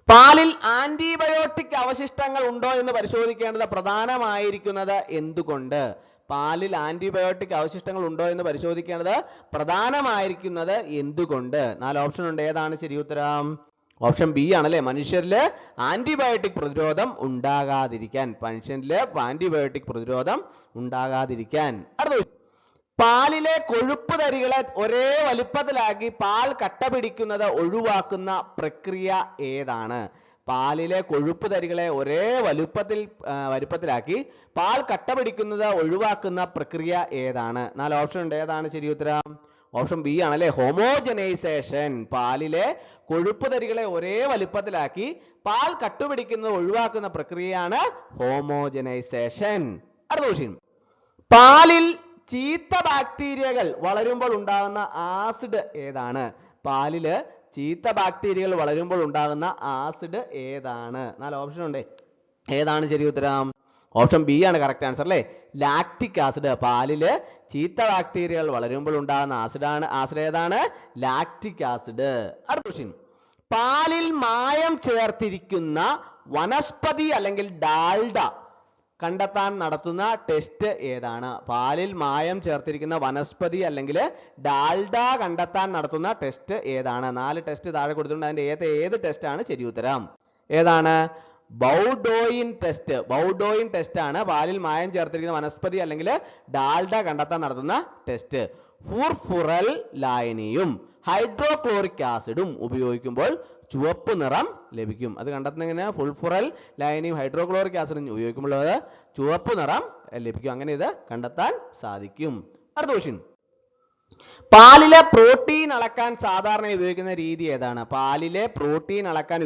പാലിൽ ആന്റിബയോട്ടിക് അവശിഷ്ടങ്ങൾ ഉണ്ടോ എന്ന് പരിശോധിക്കേണ്ടത് പ്രധാനമായിരിക്കുന്നത് എന്തുകൊണ്ട്? പാലിൽ ആന്റിബയോട്ടിക് അവശിഷ്ടങ്ങൾ ഉണ്ടോ എന്ന് പരിശോധിക്കേണ്ടത് പ്രധാനമായിരിക്കുന്നത് എന്തുകൊണ്ട്? 4 ഓപ്ഷൻ ഉണ്ട്. ഏതാണ് ശരി ഉത്തരം? ഓപ്ഷൻ ബി ആണല്ലേ? മനുഷ്യരില് ആന്റിബയോട്ടിക് പ്രതിരോധം ഉണ്ടാകാതിരിക്കാൻ. അടുത്ത, പാലിലെ കൊഴുപ്പ് തരികളെ ഒരേ വലിപ്പത്തിലാക്കി പാൽ കട്ട പിടിക്കുന്നത് ഒഴിവാക്കുന്ന പ്രക്രിയ ഏതാണ്? പാലിലെ കൊഴുപ്പ് തരികളെ ഒരേ വലിപ്പത്തിലാക്കി പാൽ കട്ട പിടിക്കുന്നത് ഒഴിവാക്കുന്ന പ്രക്രിയ ഏതാണ്? 4 ഓപ്ഷൻ ഉണ്ട്. ഏതാണ് ശരി ഉത്തരം? ഓപ്ഷൻ ബി ആണല്ലേ? ഹോമോജനൈസേഷൻ. പാലിലെ കൊഴുപ്പ് തരികളെ ഒരേ വലിപ്പത്തിലാക്കി പാൽ കട്ടുപിടിക്കുന്നത് ഒഴിവാക്കുന്ന പ്രക്രിയയാണ് ഹോമോജനൈസേഷൻ. അടുത്ത ക്വസ്റ്റ്യൻ, പാലിൽ ചീത്ത ബാക്ടീരിയകൾ വളരുമ്പോൾ ഉണ്ടാകുന്ന ആസിഡ് ഏതാണ്? പാലില് ചീത്ത ബാക്ടീരിയകൾ വളരുമ്പോൾ ഉണ്ടാകുന്ന ആസിഡ് ഏതാണ്? 4 ഓപ്ഷൻ ഉണ്ട്. ഏതാണ് ശരി ഉത്തരം? ഓപ്ഷൻ ബി ആണ് കറക്റ്റ് ആൻസർ അല്ലേ? Lactic acid. പാലില് ചീത്ത ബാക്ടീരിയകൾ വളരുമ്പോൾ ഉണ്ടാകുന്ന ആസിഡ് ഏതാണ്? Lactic acid. അടുത്ത ക്വസ്റ്റ്യൻ, പാലിൽ മായം ചേർത്തിരിക്കുന്ന വനസ്പതി അല്ലെങ്കിൽ ഡാൽഡ കണ്ടെത്താൻ നടത്തുന്ന ടെസ്റ്റ് ഏതാണ്? പാലിൽ മായം ചേർത്തിരിക്കുന്ന വനസ്പതി അല്ലെങ്കിൽ ഡാൽഡ കണ്ടെത്താൻ നടത്തുന്ന ടെസ്റ്റ് ഏതാണ്? 4 ടെസ്റ്റ് താഴെ കൊടുത്തിട്ടുണ്ട്. അതിന്റെ ഏത് ടെസ്റ്റ് ആണ് ശരി ഉത്തരം? ഏതാണ്? Baudouin test. ബൗഡോയിൻ ടെസ്റ്റ് ആണ് പാലിൽ മായം ചേർത്തിരിക്കുന്ന വനസ്പതി അല്ലെങ്കിൽ ഡാൽഡ കണ്ടെത്താൻ നടത്തുന്ന ടെസ്റ്റ്. ഫുർഫുറൽ ലായനിയും ഹൈഡ്രോക്ലോറിക് ആസിഡും ഉപയോഗിക്കുമ്പോൾ ചുവപ്പ് നിറം ലഭിക്കും. അത് കണ്ടെത്തുന്നതിന് ഫുൾഫുറൽ ലായനിയും ഹൈഡ്രോക്ലോറിക് ആസിഡും ഉപയോഗിക്കുമ്പോൾ അത് ചുവപ്പ് നിറം ലഭിക്കും. അങ്ങനെ ഇത് കണ്ടെത്താൻ സാധിക്കും. അടുത്ത ക്വസ്റ്റ്യൻ, പാലിലെ പ്രോട്ടീൻ അളക്കാൻ സാധാരണ ഉപയോഗിക്കുന്ന രീതി ഏതാണ്? പാലിലെ പ്രോട്ടീൻ അളക്കാൻ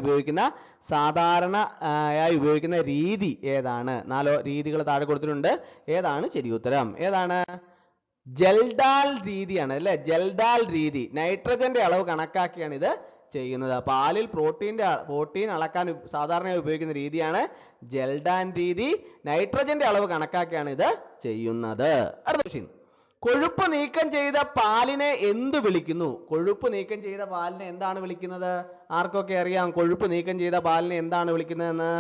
സാധാരണയായി ഉപയോഗിക്കുന്ന രീതി ഏതാണ്? 4 രീതികൾ താഴെ കൊടുത്തിട്ടുണ്ട്. ഏതാണ് ശരി ഉത്തരം? ഏതാണ്? ജെൽഡാൽ രീതിയാണ് അല്ലെ. ജെൽഡാൽ രീതി നൈട്രജന്റെ അളവ് കണക്കാക്കിയാണ് ഇത് ചെയ്യുന്നത്. പാലിൽ പ്രോട്ടീൻ അളക്കാൻ സാധാരണയായി ഉപയോഗിക്കുന്ന രീതിയാണ് ജെൽഡാൻ രീതി. നൈട്രജന്റെ അളവ് കണക്കാക്കിയാണ് ഇത് ചെയ്യുന്നത്. അടുത്ത ക്വസ്റ്റ്യൻ, കൊഴുപ്പ് നീക്കം ചെയ്ത പാലിനെ എന്ത് വിളിക്കുന്നു? കൊഴുപ്പ് നീക്കം ചെയ്ത പാലിനെ എന്താണ് വിളിക്കുന്നത്? ആർക്കൊക്കെ അറിയാം കൊഴുപ്പ് നീക്കം ചെയ്ത പാലിനെ എന്താണ് വിളിക്കുന്നതെന്ന്?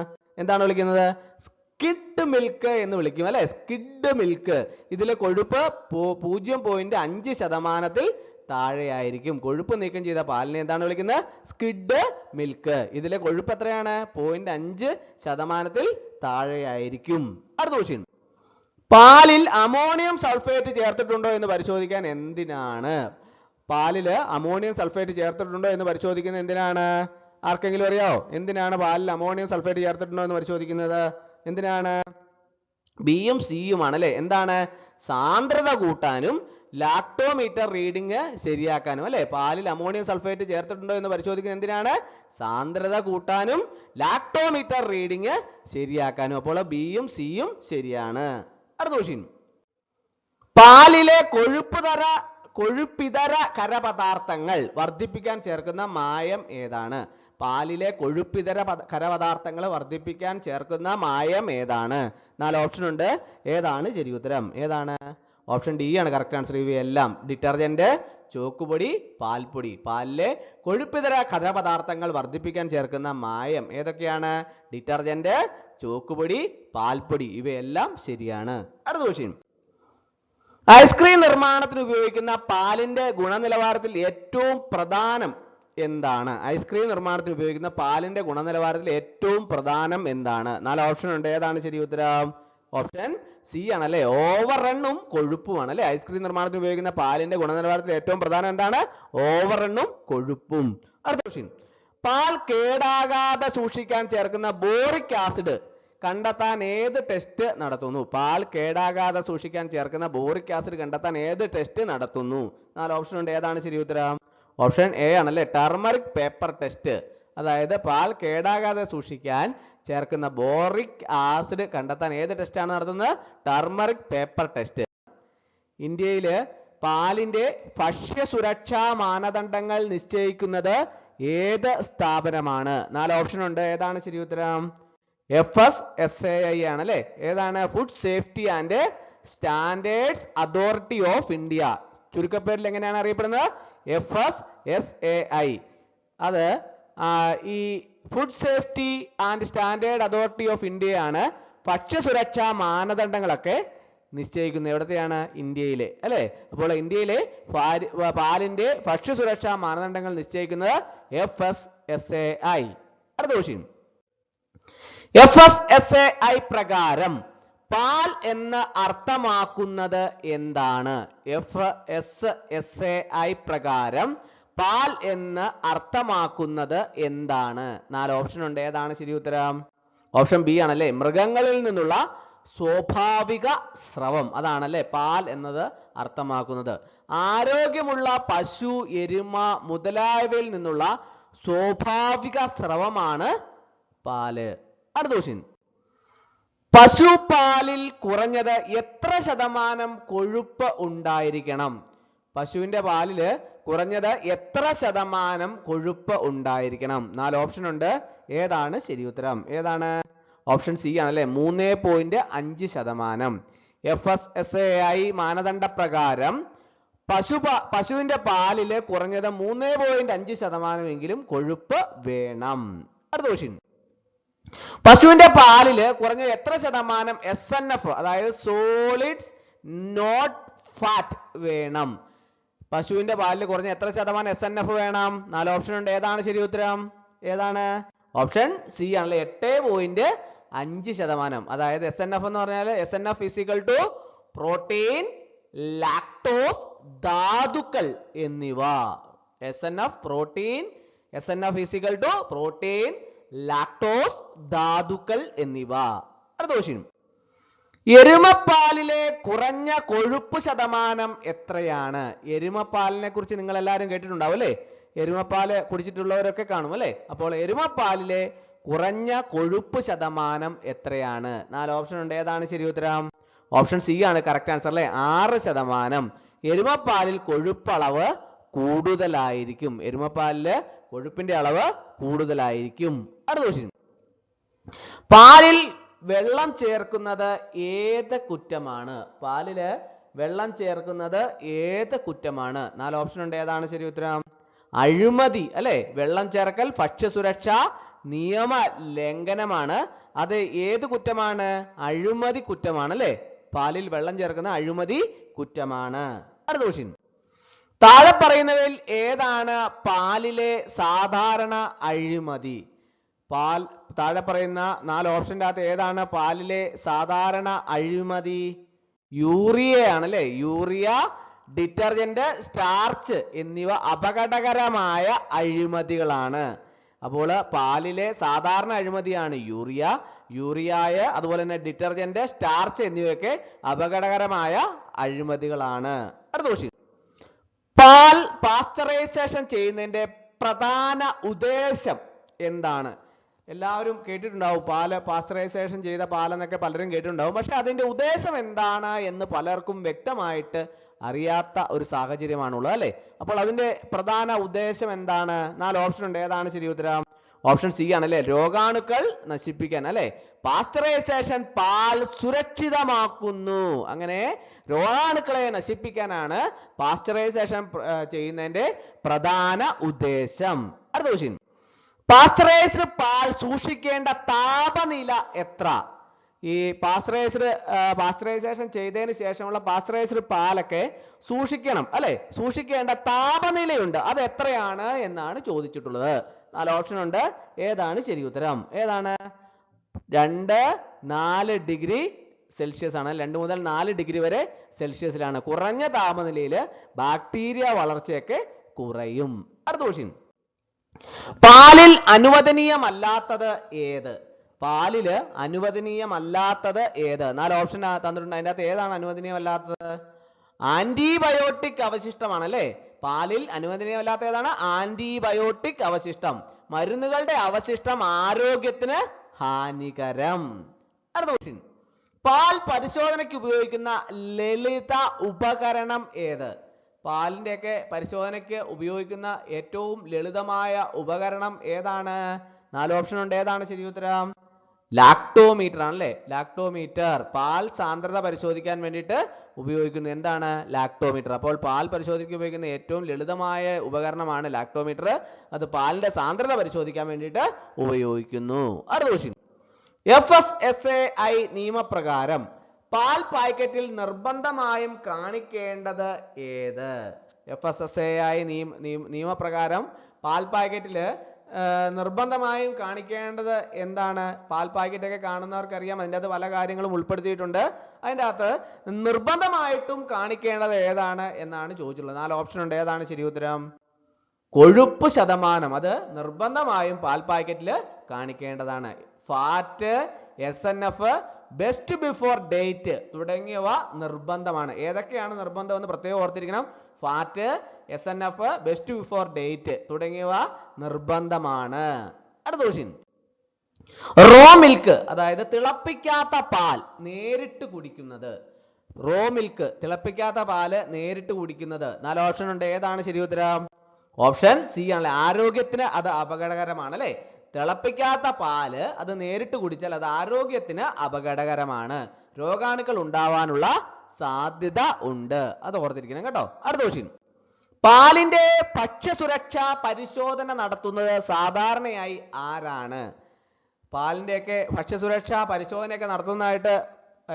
എന്താണ് വിളിക്കുന്നത്? സ്കിഡ് മിൽക്ക് എന്ന് വിളിക്കും അല്ലെ. Skid milk. ഇതിലെ കൊഴുപ്പ് 0.5% താഴെയായിരിക്കും. കൊഴുപ്പ് നീക്കം ചെയ്ത പാലിനെ എന്താണ് വിളിക്കുന്നത്? Skid milk. ഇതിലെ കൊഴുപ്പ് എത്രയാണ്? 0.5% താഴെയായിരിക്കും. അടുത്ത ക്വസ്റ്റ്യൻ, പാലിൽ അമോണിയം സൾഫേറ്റ് ചേർത്തിട്ടുണ്ടോ എന്ന് പരിശോധിക്കാൻ എന്തിനാണ്? പാലിൽ അമോണിയം സൾഫേറ്റ് ചേർത്തിട്ടുണ്ടോ എന്ന് പരിശോധിക്കുന്നത് എന്തിനാണ്? ആർക്കെങ്കിലും അറിയാവോ? എന്തിനാണ് പാലിൽ അമോണിയം സൾഫേറ്റ് ചേർത്തിട്ടുണ്ടോ എന്ന് പരിശോധിക്കുന്നത്? എന്തിനാണ്? ബിയും സിയും ആണ് അല്ലെ. എന്താണ്? സാന്ദ്രത കൂട്ടാനും ലാക്ടോമീറ്റർ റീഡിങ് ശരിയാക്കാനും അല്ലെ. പാലിൽ അമോണിയം സൾഫേറ്റ് ചേർത്തിട്ടുണ്ടോ എന്ന് പരിശോധിക്കുന്നത് എന്തിനാണ്? സാന്ദ്രത കൂട്ടാനും ലാക്ടോമീറ്റർ റീഡിങ് ശരിയാക്കാനും. അപ്പോൾ ബിയും സിയും ശരിയാണ്. അടുത്ത ക്വസ്റ്റ്യൻ, പാലിലെ കൊഴുപ്പിതര ഖരപദാർത്ഥങ്ങൾ വർദ്ധിപ്പിക്കാൻ ചേർക്കുന്ന മായം ഏതാണ്? പാലിലെ കൊഴുപ്പിതര ഖരപദാർത്ഥങ്ങൾ വർദ്ധിപ്പിക്കാൻ ചേർക്കുന്ന മായം ഏതാണ്? 4 ഓപ്ഷൻ ഉണ്ട്. ഏതാണ് ശരി ഉത്തരം? ഏതാണ്? ഓപ്ഷൻ ഡി ആണ് കറക്റ്റ് ആൻസർ. ഇവയെല്ലാം ഡിറ്റർജന്റ്, ചോക്കുപൊടി, പാൽപ്പൊടി. പാലിലെ കൊഴുപ്പിതര ഖരപദാർത്ഥങ്ങൾ വർദ്ധിപ്പിക്കാൻ ചേർക്കുന്ന മായം ഏതൊക്കെയാണ്? ഡിറ്റർജന്റ്, ചോക്കുപൊടി, പാൽപ്പൊടി. ഇവയെല്ലാം ശരിയാണ്. അടുത്ത ക്വസ്റ്റ്യൻ, ഐസ്ക്രീം നിർമ്മാണത്തിന് ഉപയോഗിക്കുന്ന പാലിന്റെ ഗുണനിലവാരത്തിൽ ഏറ്റവും പ്രധാനം എന്താണ്? ഐസ്ക്രീം നിർമ്മാണത്തിന് ഉപയോഗിക്കുന്ന പാലിന്റെ ഗുണനിലവാരത്തിൽ ഏറ്റവും പ്രധാനം എന്താണ്? 4 ഓപ്ഷൻ ഉണ്ട്. ഏതാണ് ശരി ഉത്തരം? ഓപ്ഷൻ സി ആണ് അല്ലെ. ഓവർ റണ്ണും കൊഴുപ്പുമാണ് അല്ലെ. ഐസ്ക്രീം നിർമ്മാണത്തിന് ഉപയോഗിക്കുന്ന പാലിന്റെ ഗുണനിലവാരത്തിൽ ഏറ്റവും പ്രധാനം എന്താണ്? ഓവർ റണ്ണും കൊഴുപ്പും. അടുത്ത ക്വസ്റ്റ്യൻ, പാൽ കേടാകാതെ സൂക്ഷിക്കാൻ ചേർക്കുന്ന ബോറിക് ആസിഡ് കണ്ടെത്താൻ ഏത് ടെസ്റ്റ് നടത്തുന്നു? പാൽ കേടാകാതെ സൂക്ഷിക്കാൻ ചേർക്കുന്ന ബോറിക് ആസിഡ് കണ്ടെത്താൻ ഏത് ടെസ്റ്റ് നടത്തുന്നു? 4 ഓപ്ഷൻ ഉണ്ട്. ഏതാണ് ശരി ഉത്തരം? ഓപ്ഷൻ എ ആണല്ലേ. Turmeric paper test. അതായത് പാൽ കേടാകാതെ സൂക്ഷിക്കാൻ ചേർക്കുന്ന ബോറിക് ആസിഡ് കണ്ടെത്താൻ ഏത് ടെസ്റ്റ് ആണ് നടത്തുന്നത്? Turmeric paper test. ഇന്ത്യയിൽ പാലിന്റെ ഭക്ഷ്യസുരക്ഷാ മാനദണ്ഡങ്ങൾ നിശ്ചയിക്കുന്നത് ഏത് സ്ഥാപനമാണ്? 4 ഓപ്ഷൻ ഉണ്ട്. ഏതാണ് ശരി ഉത്തരം? FSSAI ആണ് അല്ലെ. ഏതാണ്? Food safety and standards authority of India. ചുരുക്കപ്പേരിൽ എങ്ങനെയാണ് അറിയപ്പെടുന്നത്? FSSAI. അത് ഈ food safety and standard authority of ഇന്ത്യയാണ് ഭക്ഷ്യസുരക്ഷാ മാനദണ്ഡങ്ങളൊക്കെ നിശ്ചയിക്കുന്നത്. എവിടത്തെയാണ്? ഇന്ത്യയിലെ അല്ലെ. അപ്പോൾ ഇന്ത്യയിലെ പാലിന്റെ ഭക്ഷ്യസുരക്ഷാ മാനദണ്ഡങ്ങൾ നിശ്ചയിക്കുന്നത് FSSAI. അടുത്ത ക്വസ്റ്റ്യൻ, FSSAI പ്രകാരം പാൽ എന്ന് അർത്ഥമാക്കുന്നത് എന്താണ്? FSSAI പ്രകാരം പാൽ എന്ന് അർത്ഥമാക്കുന്നത് എന്താണ്? 4 ഓപ്ഷൻ ഉണ്ട്. ഏതാണ് ശരി ഉത്തരം? ഓപ്ഷൻ ബി ആണല്ലേ. മൃഗങ്ങളിൽ നിന്നുള്ള സ്വാഭാവിക സ്രവം. അതാണല്ലേ പാൽ എന്നത് അർത്ഥമാക്കുന്നത്. ആരോഗ്യമുള്ള പശു, എരുമ മുതലായവയിൽ നിന്നുള്ള സ്വാഭാവിക സ്രവമാണ് പാല്. അടുത്ത ക്വസ്റ്റ്യൻ, പശുപാലിൽ കുറഞ്ഞത് എത്ര ശതമാനം കൊഴുപ്പ് ഉണ്ടായിരിക്കണം? പശുവിന്റെ പാലില് കുറഞ്ഞത് എത്ര ശതമാനം കൊഴുപ്പ് ഉണ്ടായിരിക്കണം? 4 ഓപ്ഷൻ ഉണ്ട്. ഏതാണ് ശരി ഉത്തരം? ഏതാണ്? ഓപ്ഷൻ സി ആണല്ലേ. 3.5%. FSSAI മാനദണ്ഡ പ്രകാരം പശുവിന്റെ പാലില് കുറഞ്ഞത് 3.5% എങ്കിലും കൊഴുപ്പ് വേണം. അടുത്ത ക്വസ്റ്റ്യൻ, പശുവിന്റെ പാലില് കുറഞ്ഞ എത്ര ശതമാനം SNF അതായത് സോളിഡ്സ് നോട്ട് ഫാറ്റ് വേണം? പശുവിന്റെ പാലിൽ കുറഞ്ഞ എത്ര ശതമാനം SNF വേണം? 4 ഓപ്ഷൻ ഉണ്ട്. ഏതാണ് ശരി ഉത്തരം? ഏതാണ്? ഓപ്ഷൻ സി ആണല്ലേ, 8.5%. അതായത് SNF എന്ന് പറഞ്ഞാൽ SNF = പ്രോട്ടീൻ, ലാക്ടോസ്, ധാതുക്കൾ എന്നിവ. SNF = പ്രോട്ടീൻ, ലാക്ടോസ്, ധാതുക്കൾ എന്നിവ. അടുത്ത ക്വസ്റ്റ്യൻ, എരുമപ്പാലിലെ കുറഞ്ഞ കൊഴുപ്പ് ശതമാനം എത്രയാണ്? എരുമപ്പാലിനെ കുറിച്ച് നിങ്ങൾ എല്ലാവരും കേട്ടിട്ടുണ്ടാവും അല്ലേ? എരുമപ്പാല് കുടിച്ചിട്ടുള്ളവരൊക്കെ കാണും അല്ലേ? അപ്പോൾ എരുമപ്പാലിലെ കുറഞ്ഞ കൊഴുപ്പ് ശതമാനം എത്രയാണ്? 4 ഓപ്ഷൻ ഉണ്ട്. ഏതാണ് ശരി ഉത്തരം? ഓപ്ഷൻ സി ആണ് കറക്റ്റ് ആൻസർ അല്ലേ, 6%. എരുമപ്പാലിൽ കൊഴുപ്പളവ് കൂടുതലായിരിക്കും. എരുമപ്പാലില് കൊഴുപ്പിന്റെ അളവ് കൂടുതലായിരിക്കും. അടുത്ത ക്വസ്റ്റ്യൻ, പാലിൽ വെള്ളം ചേർക്കുന്നത് ഏത് കുറ്റമാണ്? പാലില് വെള്ളം ചേർക്കുന്നത് ഏത് കുറ്റമാണ്? 4 ഓപ്ഷൻ ഉണ്ട്. ഏതാണ് ശരി ഉത്തരം? അഴിമതി അല്ലെ? വെള്ളം ചേർക്കൽ ഭക്ഷ്യസുരക്ഷാ നിയമ ലംഘനമാണ്. അത് ഏത് കുറ്റമാണ്? അഴിമതി കുറ്റമാണ് അല്ലെ? പാലിൽ വെള്ളം ചേർക്കുന്ന അഴിമതി കുറ്റമാണ്. അടുത്ത ക്വസ്റ്റ്യൻ, താഴെ പറയുന്നവയിൽ ഏതാണ് പാലിലെ സാധാരണ അഴിമതി? താഴെ പറയുന്ന 4 ഓപ്ഷന്റെ അകത്ത് ഏതാണ് പാലിലെ സാധാരണ അഴിമതി? യൂറിയയാണ് അല്ലെ? യൂറിയ, ഡിറ്റർജന്റ്, സ്റ്റാർച്ച് എന്നിവ അപകടകരമായ അഴിമതികളാണ്. അപ്പോൾ പാലിലെ സാധാരണ അഴിമതിയാണ് യൂറിയ, അതുപോലെ തന്നെ ഡിറ്റർജന്റ്, സ്റ്റാർച്ച് എന്നിവയൊക്കെ അപകടകരമായ അഴിമതികളാണ്. അടുത്ത ക്വസ്റ്റ്യൻ, പാൽ പാസ്ചറൈസേഷൻ ചെയ്യുന്നതിന്റെ പ്രധാന ഉദ്ദേശം എന്താണ്? എല്ലാവരും കേട്ടിട്ടുണ്ടാവും, പാല് പാസ്ചറൈസേഷൻ ചെയ്ത പാലെന്നൊക്കെ പലരും കേട്ടിട്ടുണ്ടാവും. പക്ഷെ അതിന്റെ ഉദ്ദേശം എന്താണ് എന്ന് പലർക്കും വ്യക്തമായിട്ട് അറിയാത്ത ഒരു സാഹചര്യമാണുള്ളത് അല്ലെ? അപ്പോൾ അതിന്റെ പ്രധാന ഉദ്ദേശം എന്താണ്? 4 ഓപ്ഷൻ ഉണ്ട്. ഏതാണ് ശരി ഉത്തരം? ഓപ്ഷൻ സി ആണല്ലേ, രോഗാണുക്കൾ നശിപ്പിക്കാൻ അല്ലെ? പാസ്ചറൈസേഷൻ പാൽ സുരക്ഷിതമാക്കുന്നു. അങ്ങനെ രോഗാണുക്കളെ നശിപ്പിക്കാനാണ് പാസ്ചറൈസേഷൻ ചെയ്യുന്നതിന്റെ പ്രധാന ഉദ്ദേശം. അടുത്ത ക്വസ്റ്റ്യൻ, പാസ്ചറൈസ്ഡ് പാൽ സൂക്ഷിക്കേണ്ട താപനില എത്ര? ഈ പാസ്ചറൈസേഷൻ ചെയ്തതിന് ശേഷമുള്ള പാസ്ചറൈസ്ഡ് പാലൊക്കെ സൂക്ഷിക്കണം അല്ലെ? സൂക്ഷിക്കേണ്ട താപനിലയുണ്ട്, അത് എത്രയാണ് എന്നാണ് ചോദിച്ചിട്ടുള്ളത്. 4 ഓപ്ഷൻ ഉണ്ട്. ഏതാണ് ശരി ഉത്തരം? ഏതാണ്? 2-4 ഡിഗ്രി സെൽഷ്യസ് ആണ്. 2 മുതൽ 4 ഡിഗ്രി വരെ സെൽഷ്യസിലാണ്. കുറഞ്ഞ താപനിലയിൽ ബാക്ടീരിയ വളർച്ചയൊക്കെ കുറയും. അടുത്ത ക്വസ്റ്റ്യൻ, പാലിൽ അനുവദനീയമല്ലാത്തത് ഏത്? പാലില് അനുവദനീയമല്ലാത്തത് ഏത്? 4 ഓപ്ഷൻ തന്നിട്ടുണ്ട്. അതിൻ്റെ അകത്ത് ഏതാണ് അനുവദനീയമല്ലാത്തത്? ആന്റിബയോട്ടിക് അവശിഷ്ടമാണ് അല്ലേ? പാലിൽ അനുവദനീയമല്ലാത്ത ഏതാണ്? ആന്റിബയോട്ടിക് അവശിഷ്ടം. മരുന്നുകളുടെ അവശിഷ്ടം ആരോഗ്യത്തിന് ഹാനികരം. അടുത്ത ക്വസ്റ്റ്യൻ, പാൽ പരിശോധനയ്ക്ക് ഉപയോഗിക്കുന്ന ലളിത ഉപകരണം ഏത്? പാലിന്റെയൊക്കെ പരിശോധനയ്ക്ക് ഉപയോഗിക്കുന്ന ഏറ്റവും ലളിതമായ ഉപകരണം ഏതാണ്? 4 ഓപ്ഷൻ ഉണ്ട്. ഏതാണ് ശരി ഉത്തരം? ലാക്ടോമീറ്റർ ആണല്ലേ? ലാക്ടോമീറ്റർ പാൽ സാന്ദ്രത പരിശോധിക്കാൻ വേണ്ടിയിട്ട് ഉപയോഗിക്കുന്നു. എന്താണ്? ലാക്ടോമീറ്റർ. അപ്പോൾ പാൽ പരിശോധിക്കാൻ ഉപയോഗിക്കുന്ന ഏറ്റവും ലളിതമായ ഉപകരണമാണ് ലാക്ടോമീറ്റർ. അത് പാലിന്റെ സാന്ദ്രത പരിശോധിക്കാൻ വേണ്ടിയിട്ട് ഉപയോഗിക്കുന്നു. അടുത്ത ക്വസ്റ്റ്യൻ, FSSAI നിയമപ്രകാരം പാൽ പാക്കറ്റിൽ നിർബന്ധമായും കാണിക്കേണ്ടത് ഏത്? FSSAI നിയമപ്രകാരം പാൽ പാക്കറ്റിൽ നിർബന്ധമായും കാണിക്കേണ്ടത് എന്താണ്? പാൽ പാക്കറ്റൊക്കെ കാണുന്നവർക്ക് അറിയാം, അതിൻ്റെ അകത്ത് പല കാര്യങ്ങളും ഉൾപ്പെടുത്തിയിട്ടുണ്ട്. അതിൻ്റെ അകത്ത് നിർബന്ധമായിട്ടും കാണിക്കേണ്ടത് ഏതാണ് എന്നാണ് ചോദിച്ചിട്ടുള്ളത്. 4 ഓപ്ഷൻ ഉണ്ട്. ഏതാണ് ശരി ഉത്തരം? കൊഴുപ്പ് ശതമാനം. അത് നിർബന്ധമായും പാൽ പാക്കറ്റിൽ കാണിക്കേണ്ടതാണ്. Fat, SNF, best before date തുടങ്ങിയവ നിർബന്ധമാണ്. ഏതൊക്കെയാണ് നിർബന്ധം എന്ന് പ്രത്യേകം ഓർത്തിരിക്കണം. Fat, SNF, best before date തുടങ്ങിയവ നിർബന്ധമാണ്. അടുത്ത ക്വസ്റ്റ്യൻ, റോ മിൽക്ക് അതായത് തിളപ്പിക്കാത്ത പാൽ നേരിട്ട് കുടിക്കുന്നത്. റോ മിൽക്ക് തിളപ്പിക്കാത്ത പാല് നേരിട്ട് കുടിക്കുന്നത്. 4 ഓപ്ഷൻ ഉണ്ട്. ഏതാണ് ശരി ഉത്തരം? ഓപ്ഷൻ സി ആണല്ലേ, ആരോഗ്യത്തിന് അത് അപകടകരമാണ് അല്ലെ? തിളപ്പിക്കാത്ത പാല് അത് നേരിട്ട് കുടിച്ചാൽ അത് ആരോഗ്യത്തിന് അപകടകരമാണ്. രോഗാണുക്കൾ ഉണ്ടാവാനുള്ള സാധ്യത ഉണ്ട്. അത് ഓർത്തിരിക്കണം കേട്ടോ. അടുത്ത ക്വസ്റ്റ്യൻ, പാലിന്റെ ഭക്ഷ്യസുരക്ഷാ പരിശോധന നടത്തുന്നത് സാധാരണയായി ആരാണ്? പാലിൻ്റെയൊക്കെ ഭക്ഷ്യസുരക്ഷാ പരിശോധനയൊക്കെ നടത്തുന്നതായിട്ട്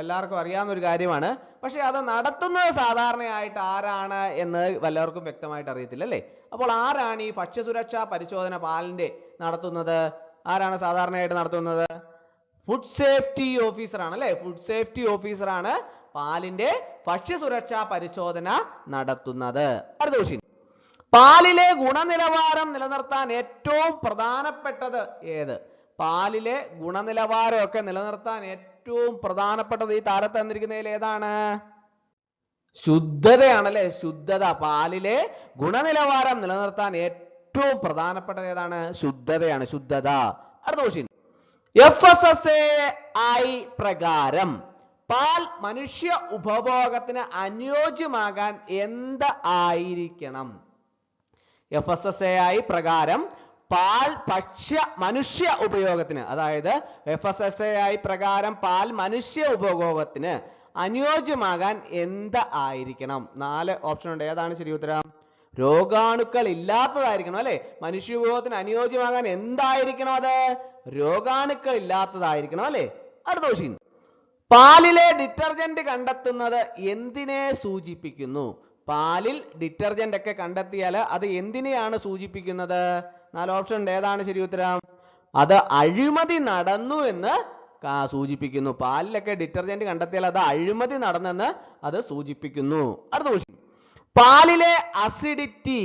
എല്ലാവർക്കും അറിയാവുന്ന ഒരു കാര്യമാണ്. പക്ഷെ അത് നടത്തുന്നത് സാധാരണയായിട്ട് ആരാണ് എന്ന് വല്ലവർക്കും വ്യക്തമായിട്ട് അറിയത്തില്ല അല്ലേ. അപ്പോൾ ആരാണ് ഈ ഭക്ഷ്യസുരക്ഷാ പരിശോധന പാലിന്റെ നടത്തുന്നത്? ആരാണ് സാധാരണയായിട്ട് നടത്തുന്നത്? ഫുഡ് സേഫ്റ്റി ഓഫീസർ ആണ് അല്ലേ. ഫുഡ് സേഫ്റ്റി ഓഫീസർ ആണ് പാലിന്റെ ഭക്ഷ്യസുരക്ഷാ പരിശോധന നടത്തുന്നത്. അടുത്ത ക്വസ്റ്റ്യൻ, പാലിലെ ഗുണനിലവാരം നിലനിർത്താൻ ഏറ്റവും പ്രധാനപ്പെട്ടത് ഏത്? പാലിലെ ഗുണനിലവാരമൊക്കെ നിലനിർത്താൻ ഏറ്റവും പ്രധാനപ്പെട്ടത് ഈ താരത്ത് തന്നിരിക്കുന്നതിൽ ഏതാണ്? ശുദ്ധതയാണ് അല്ലെ. ശുദ്ധത. പാലിലെ ഗുണനിലവാരം നിലനിർത്താൻ ഏറ്റവും പ്രധാനപ്പെട്ടത് ഏതാണ്? ശുദ്ധതയാണ്. ശുദ്ധത. അടുത്ത ക്വസ്റ്റ്യൻ, FSSAI പ്രകാരം പാൽ മനുഷ്യ ഉപഭോഗത്തിന് അനുയോജ്യമാകാൻ എന്ത് ആയിരിക്കണം? FSSAI പ്രകാരം പാൽ മനുഷ്യ ഉപയോഗത്തിന്, അതായത് FSSAI പ്രകാരം പാൽ മനുഷ്യ ഉപഭോഗത്തിന് അനുയോജ്യമാകാൻ എന്ത് ആയിരിക്കണം? 4 ഓപ്ഷൻ ഉണ്ട്. ഏതാണ് ശരി ഉത്തരം? രോഗാണുക്കൾ ഇല്ലാത്തതായിരിക്കണം അല്ലെ. മനുഷ്യ ഉപഭോഗത്തിന് അനുയോജ്യമാകാൻ എന്തായിരിക്കണം? അത് രോഗാണുക്കൾ ഇല്ലാത്തതായിരിക്കണം അല്ലെ. അടുത്ത ക്വസ്റ്റ്യൻ, പാലിലെ ഡിറ്റർജന്റ് കണ്ടെത്തുന്നത് എന്തിനെ സൂചിപ്പിക്കുന്നു? പാലിൽ ഡിറ്റർജന്റ് ഒക്കെ കണ്ടെത്തിയാൽ അത് എന്തിനെയാണ് സൂചിപ്പിക്കുന്നത്? 4 ഓപ്ഷൻ ഉണ്ട്. ഏതാണ് ശരി ഉത്തരം? അത് അഴിമതി നടന്നു എന്ന് സൂചിപ്പിക്കുന്നു. പാലിലൊക്കെ ഡിറ്റർജന്റ് കണ്ടെത്തിയാൽ അത് അഴിമതി നടന്നെന്ന് അത് സൂചിപ്പിക്കുന്നു. അടുത്ത ക്വസ്റ്റ്യൻ, പാലിലെ അസിഡിറ്റി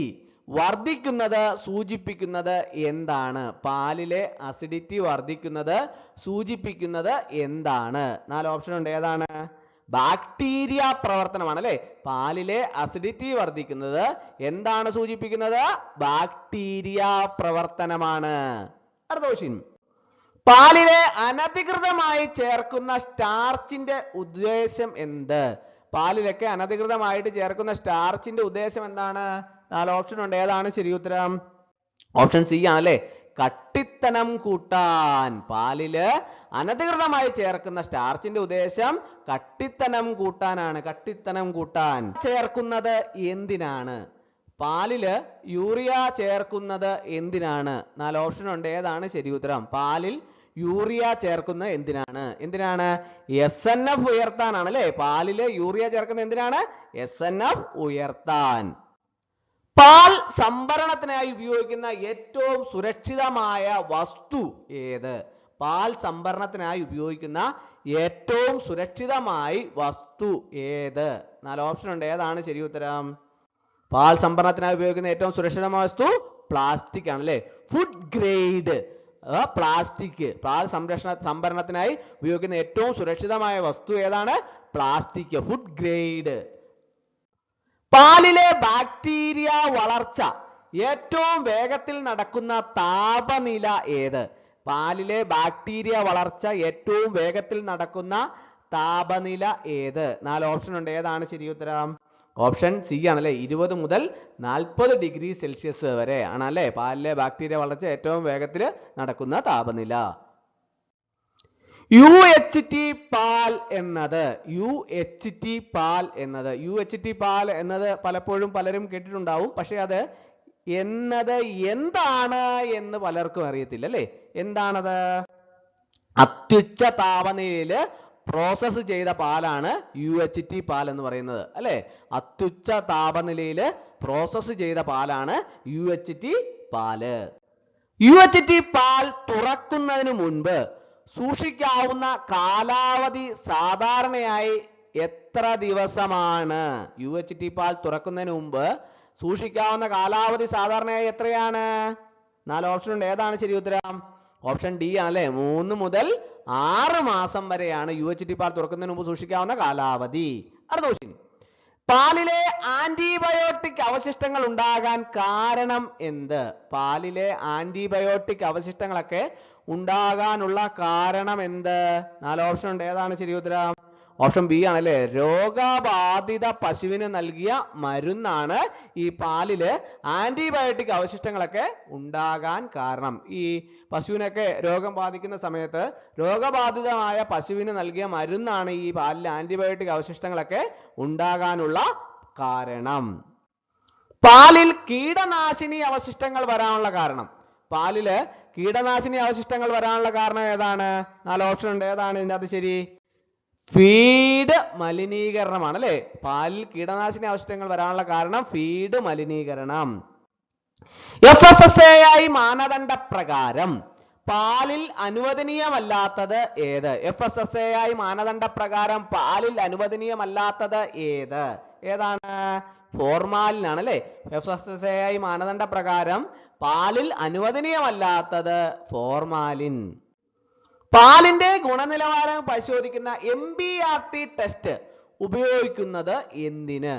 വർദ്ധിക്കുന്നത് സൂചിപ്പിക്കുന്നത് എന്താണ്? പാലിലെ അസിഡിറ്റി വർദ്ധിക്കുന്നത് സൂചിപ്പിക്കുന്നത് എന്താണ്? 4 ഓപ്ഷൻ ഉണ്ട്. ഏതാണ്? ബാക്ടീരിയ പ്രവർത്തനമാണ് അല്ലെ. പാലിലെ അസിഡിറ്റി വർദ്ധിക്കുന്നത് എന്താണ് സൂചിപ്പിക്കുന്നത്? ബാക്ടീരിയ പ്രവർത്തനമാണ്. അടുത്ത ക്വസ്റ്റ്യൻ, പാലിലെ അനധികൃതമായി ചേർക്കുന്ന സ്റ്റാർച്ചിന്റെ ഉദ്ദേശം എന്ത്? പാലിലൊക്കെ അനധികൃതമായിട്ട് ചേർക്കുന്ന സ്റ്റാർച്ചിന്റെ ഉദ്ദേശം എന്താണ്? 4 ഓപ്ഷൻ ഉണ്ട്. ഏതാണ് ശരി ഉത്തരം? ഓപ്ഷൻ സി ആണല്ലേ. കട്ടിത്തനം കൂട്ടാൻ. പാലില് അനധികൃതമായി ചേർക്കുന്ന സ്റ്റാർച്ചിന്റെ ഉദ്ദേശം കട്ടിത്തനം കൂട്ടാനാണ്. കട്ടിത്തനം കൂട്ടാൻ. ചേർക്കുന്നത് എന്തിനാണ്? പാലില് യൂറിയ ചേർക്കുന്നത് എന്തിനാണ്? 4 ഓപ്ഷൻ ഉണ്ട്. ഏതാണ് ശരി ഉത്തരം? പാലിൽ യൂറിയ ചേർക്കുന്നത് എന്തിനാണ്? SNF ഉയർത്താനാണ് അല്ലെ. പാലില് യൂറിയ ചേർക്കുന്നത് എന്തിനാണ്? SNF ഉയർത്താൻ. പാൽ സംഭരണത്തിനായി ഉപയോഗിക്കുന്ന ഏറ്റവും സുരക്ഷിതമായ വസ്തു ഏത്? പാൽ സംഭരണത്തിനായി ഉപയോഗിക്കുന്ന ഏറ്റവും സുരക്ഷിതമായ വസ്തു ഏത്? 4 ഓപ്ഷൻ ഉണ്ട്. ഏതാണ് ശരി ഉത്തരം? പാൽ സംഭരണത്തിനായി ഉപയോഗിക്കുന്ന ഏറ്റവും സുരക്ഷിതമായ വസ്തു പ്ലാസ്റ്റിക് ആണ് അല്ലെ. Food grade plastic. പാൽ സംഭരണത്തിനായി ഉപയോഗിക്കുന്ന ഏറ്റവും സുരക്ഷിതമായ വസ്തു ഏതാണ്? പ്ലാസ്റ്റിക്. Food grade. പാലിലെ ബാക്ടീരിയ വളർച്ച ഏറ്റവും വേഗത്തിൽ നടക്കുന്ന താപനില ഏത്? പാലിലെ ബാക്ടീരിയ വളർച്ച ഏറ്റവും വേഗത്തിൽ നടക്കുന്ന താപനില ഏത്? 4 ഓപ്ഷൻ ഉണ്ട്. ഏതാണ് ശരി ഉത്തരം? ഓപ്ഷൻ സി ആണല്ലേ. 20 മുതൽ 40 ഡിഗ്രി സെൽഷ്യസ് വരെ ആണല്ലേ പാലിലെ ബാക്ടീരിയ വളർച്ച ഏറ്റവും വേഗത്തിൽ നടക്കുന്ന താപനില. UHT പാൽ എന്നത് പലപ്പോഴും പലരും കേട്ടിട്ടുണ്ടാവും. പക്ഷെ അത് എന്താണ് എന്ന് പലർക്കും അറിയത്തില്ല അല്ലേ. എന്താണത്? അത്യുच्च താപനിലയില് പ്രോസസ് ചെയ്ത പാലാണ് UHT പാൽ എന്ന് പറയുന്നത് അല്ലെ. അത്യുच्च താപനിലയില് പ്രോസസ് ചെയ്ത പാലാണ് UHT പാല്. UHT പാൽ തുറക്കുന്നതിന് മുൻപ് സൂക്ഷിക്കാവുന്ന കാലാവധി സാധാരണയായി എത്ര ദിവസമാണ്? UHT പാൽ തുറക്കുന്നതിന് മുമ്പ് സൂക്ഷിക്കാവുന്ന കാലാവധി സാധാരണയായി എത്രയാണ്? 4 ഓപ്ഷൻ ഉണ്ട്. ഏതാണ് ശരി ഉത്തരം? ഓപ്ഷൻ ഡി ആണല്ലേ. 3 മുതൽ 6 മാസം വരെയാണ് UHT പാൽ തുറക്കുന്നതിന് മുമ്പ് സൂക്ഷിക്കാവുന്ന കാലാവധി. അടുത്ത ക്വസ്റ്റ്യൻ, പാലിലെ ആന്റിബയോട്ടിക് അവശിഷ്ടങ്ങൾ ഉണ്ടാകാൻ കാരണം എന്ത്? പാലിലെ ആന്റിബയോട്ടിക് അവശിഷ്ടങ്ങളൊക്കെ ഉണ്ടാകാനുള്ള കാരണം എന്ത്? 4 ഓപ്ഷൻ ഉണ്ട്. ഏതാണ് ശരി ഉത്തരം? ഓപ്ഷൻ ബി ആണല്ലേ. രോഗബാധിത പശുവിന് നൽകിയ മരുന്നാണ് ഈ പാലില് ആന്റിബയോട്ടിക് അവശിഷ്ടങ്ങളൊക്കെ ഉണ്ടാകാൻ കാരണം. ഈ പശുവിനൊക്കെ രോഗം ബാധിക്കുന്ന സമയത്ത് രോഗബാധിതമായ പശുവിന് നൽകിയ മരുന്നാണ് ഈ പാലിലെ ആന്റിബയോട്ടിക് അവശിഷ്ടങ്ങളൊക്കെ ഉണ്ടാകാനുള്ള കാരണം. പാലിൽ കീടനാശിനി അവശിഷ്ടങ്ങൾ വരാനുള്ള കാരണം. പാലില് കീടനാശിനി അവശിഷ്ടങ്ങൾ വരാനുള്ള കാരണം ഏതാണ്? 4 ഓപ്ഷൻ ഉണ്ട്. ഏതാണ് ഇതിന്റെ അത് ശരി? ഫീഡ് മലിനീകരണമാണ് അല്ലെ. പാലിൽ കീടനാശിനി അവശിഷ്ടങ്ങൾ വരാനുള്ള കാരണം ഫീഡ് മലിനീകരണം. FSSAI മാനദണ്ഡ പ്രകാരം പാലിൽ അനുവദനീയമല്ലാത്തത് ഏത്? FSSAI മാനദണ്ഡ പ്രകാരം പാലിൽ അനുവദനീയമല്ലാത്തത് ഏതാണ്? ഫോർമാലിൻ ആണ് അല്ലെ. FSSAI മാനദണ്ഡ പ്രകാരം പാലിൽ അനുവദനീയമല്ലാത്തത് ഫോർമാലിൻ. പാലിന്റെ ഗുണനിലവാരം പരിശോധിക്കുന്ന MBRT ടെസ്റ്റ് ഉപയോഗിക്കുന്നത് എന്തിന്?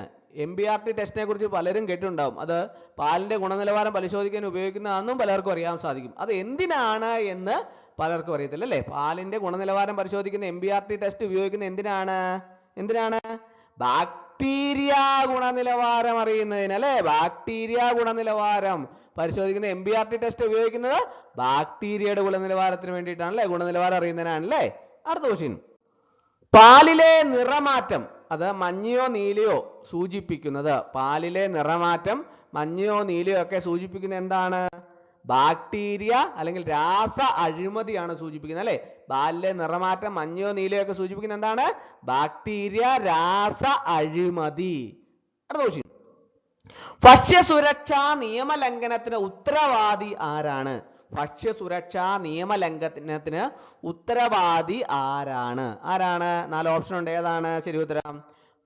MBRT ടെസ്റ്റിനെ കുറിച്ച് പലരും കേട്ടിട്ടുണ്ടാവും. അത് പാലിന്റെ ഗുണനിലവാരം പരിശോധിക്കാൻ ഉപയോഗിക്കുന്നതാണെന്നും പലർക്കും അറിയാൻ സാധിക്കും. അത് എന്തിനാണ് എന്ന് പലർക്കും അറിയത്തില്ല അല്ലേ. പാലിന്റെ ഗുണനിലവാരം പരിശോധിക്കുന്ന MBRT ടെസ്റ്റ് ഉപയോഗിക്കുന്നത് എന്തിനാണ്? ബാക്ടീരിയ ഗുണനിലവാരം അറിയുന്നതിന് അല്ലെ. ബാക്ടീരിയ ഗുണനിലവാരം പരിശോധിക്കുന്ന MBRT ടെസ്റ്റ് ഉപയോഗിക്കുന്നത് ബാക്ടീരിയയുടെ ഗുണനിലവാരത്തിന് വേണ്ടിയിട്ടാണ് അല്ലെ. ഗുണനിലവാരം അറിയുന്നതിനാണ് അല്ലെ. അടുത്ത ക്വസ്റ്റ്യൻ, പാലിലെ നിറമാറ്റം അത് മഞ്ഞയോ നീലയോ സൂചിപ്പിക്കുന്നത്, പാലിലെ നിറമാറ്റം മഞ്ഞയോ നീലയോ ഒക്കെ സൂചിപ്പിക്കുന്നത് എന്താണ്? ബാക്ടീരിയ അല്ലെങ്കിൽ രാസ അഴിമതിയാണ് സൂചിപ്പിക്കുന്നത് അല്ലെ. പാലിലെ നിറമാറ്റം മഞ്ഞയോ നീലയോ ഒക്കെ സൂചിപ്പിക്കുന്നത് എന്താണ്? ബാക്ടീരിയ രാസ അഴിമതി. അടുത്ത ക്വസ്റ്റ്യൻ, ഭക്ഷ്യസുരക്ഷാ നിയമലംഘനത്തിന് ഉത്തരവാദി ആരാണ്? ഭക്ഷ്യസുരക്ഷാ നിയമലംഘനത്തിന് ഉത്തരവാദി ആരാണ്? 4 ഓപ്ഷൻ ഉണ്ട്. ഏതാണ് ശരി ഉത്തരം?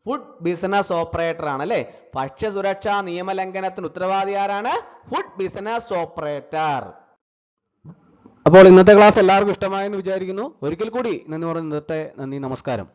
ഫുഡ് ബിസിനസ് ഓപ്പറേറ്റർ ആണ് അല്ലെ. ഭക്ഷ്യസുരക്ഷാ നിയമലംഘനത്തിന് ഉത്തരവാദി ആരാണ്? Food business operator. അപ്പോൾ ഇന്നത്തെ ക്ലാസ് എല്ലാവർക്കും ഇഷ്ടമായെന്ന് വിചാരിക്കുന്നു. ഒരിക്കൽ കൂടി നന്ദി പറഞ്ഞു നിർത്തട്ടെ. നന്ദി, നമസ്കാരം.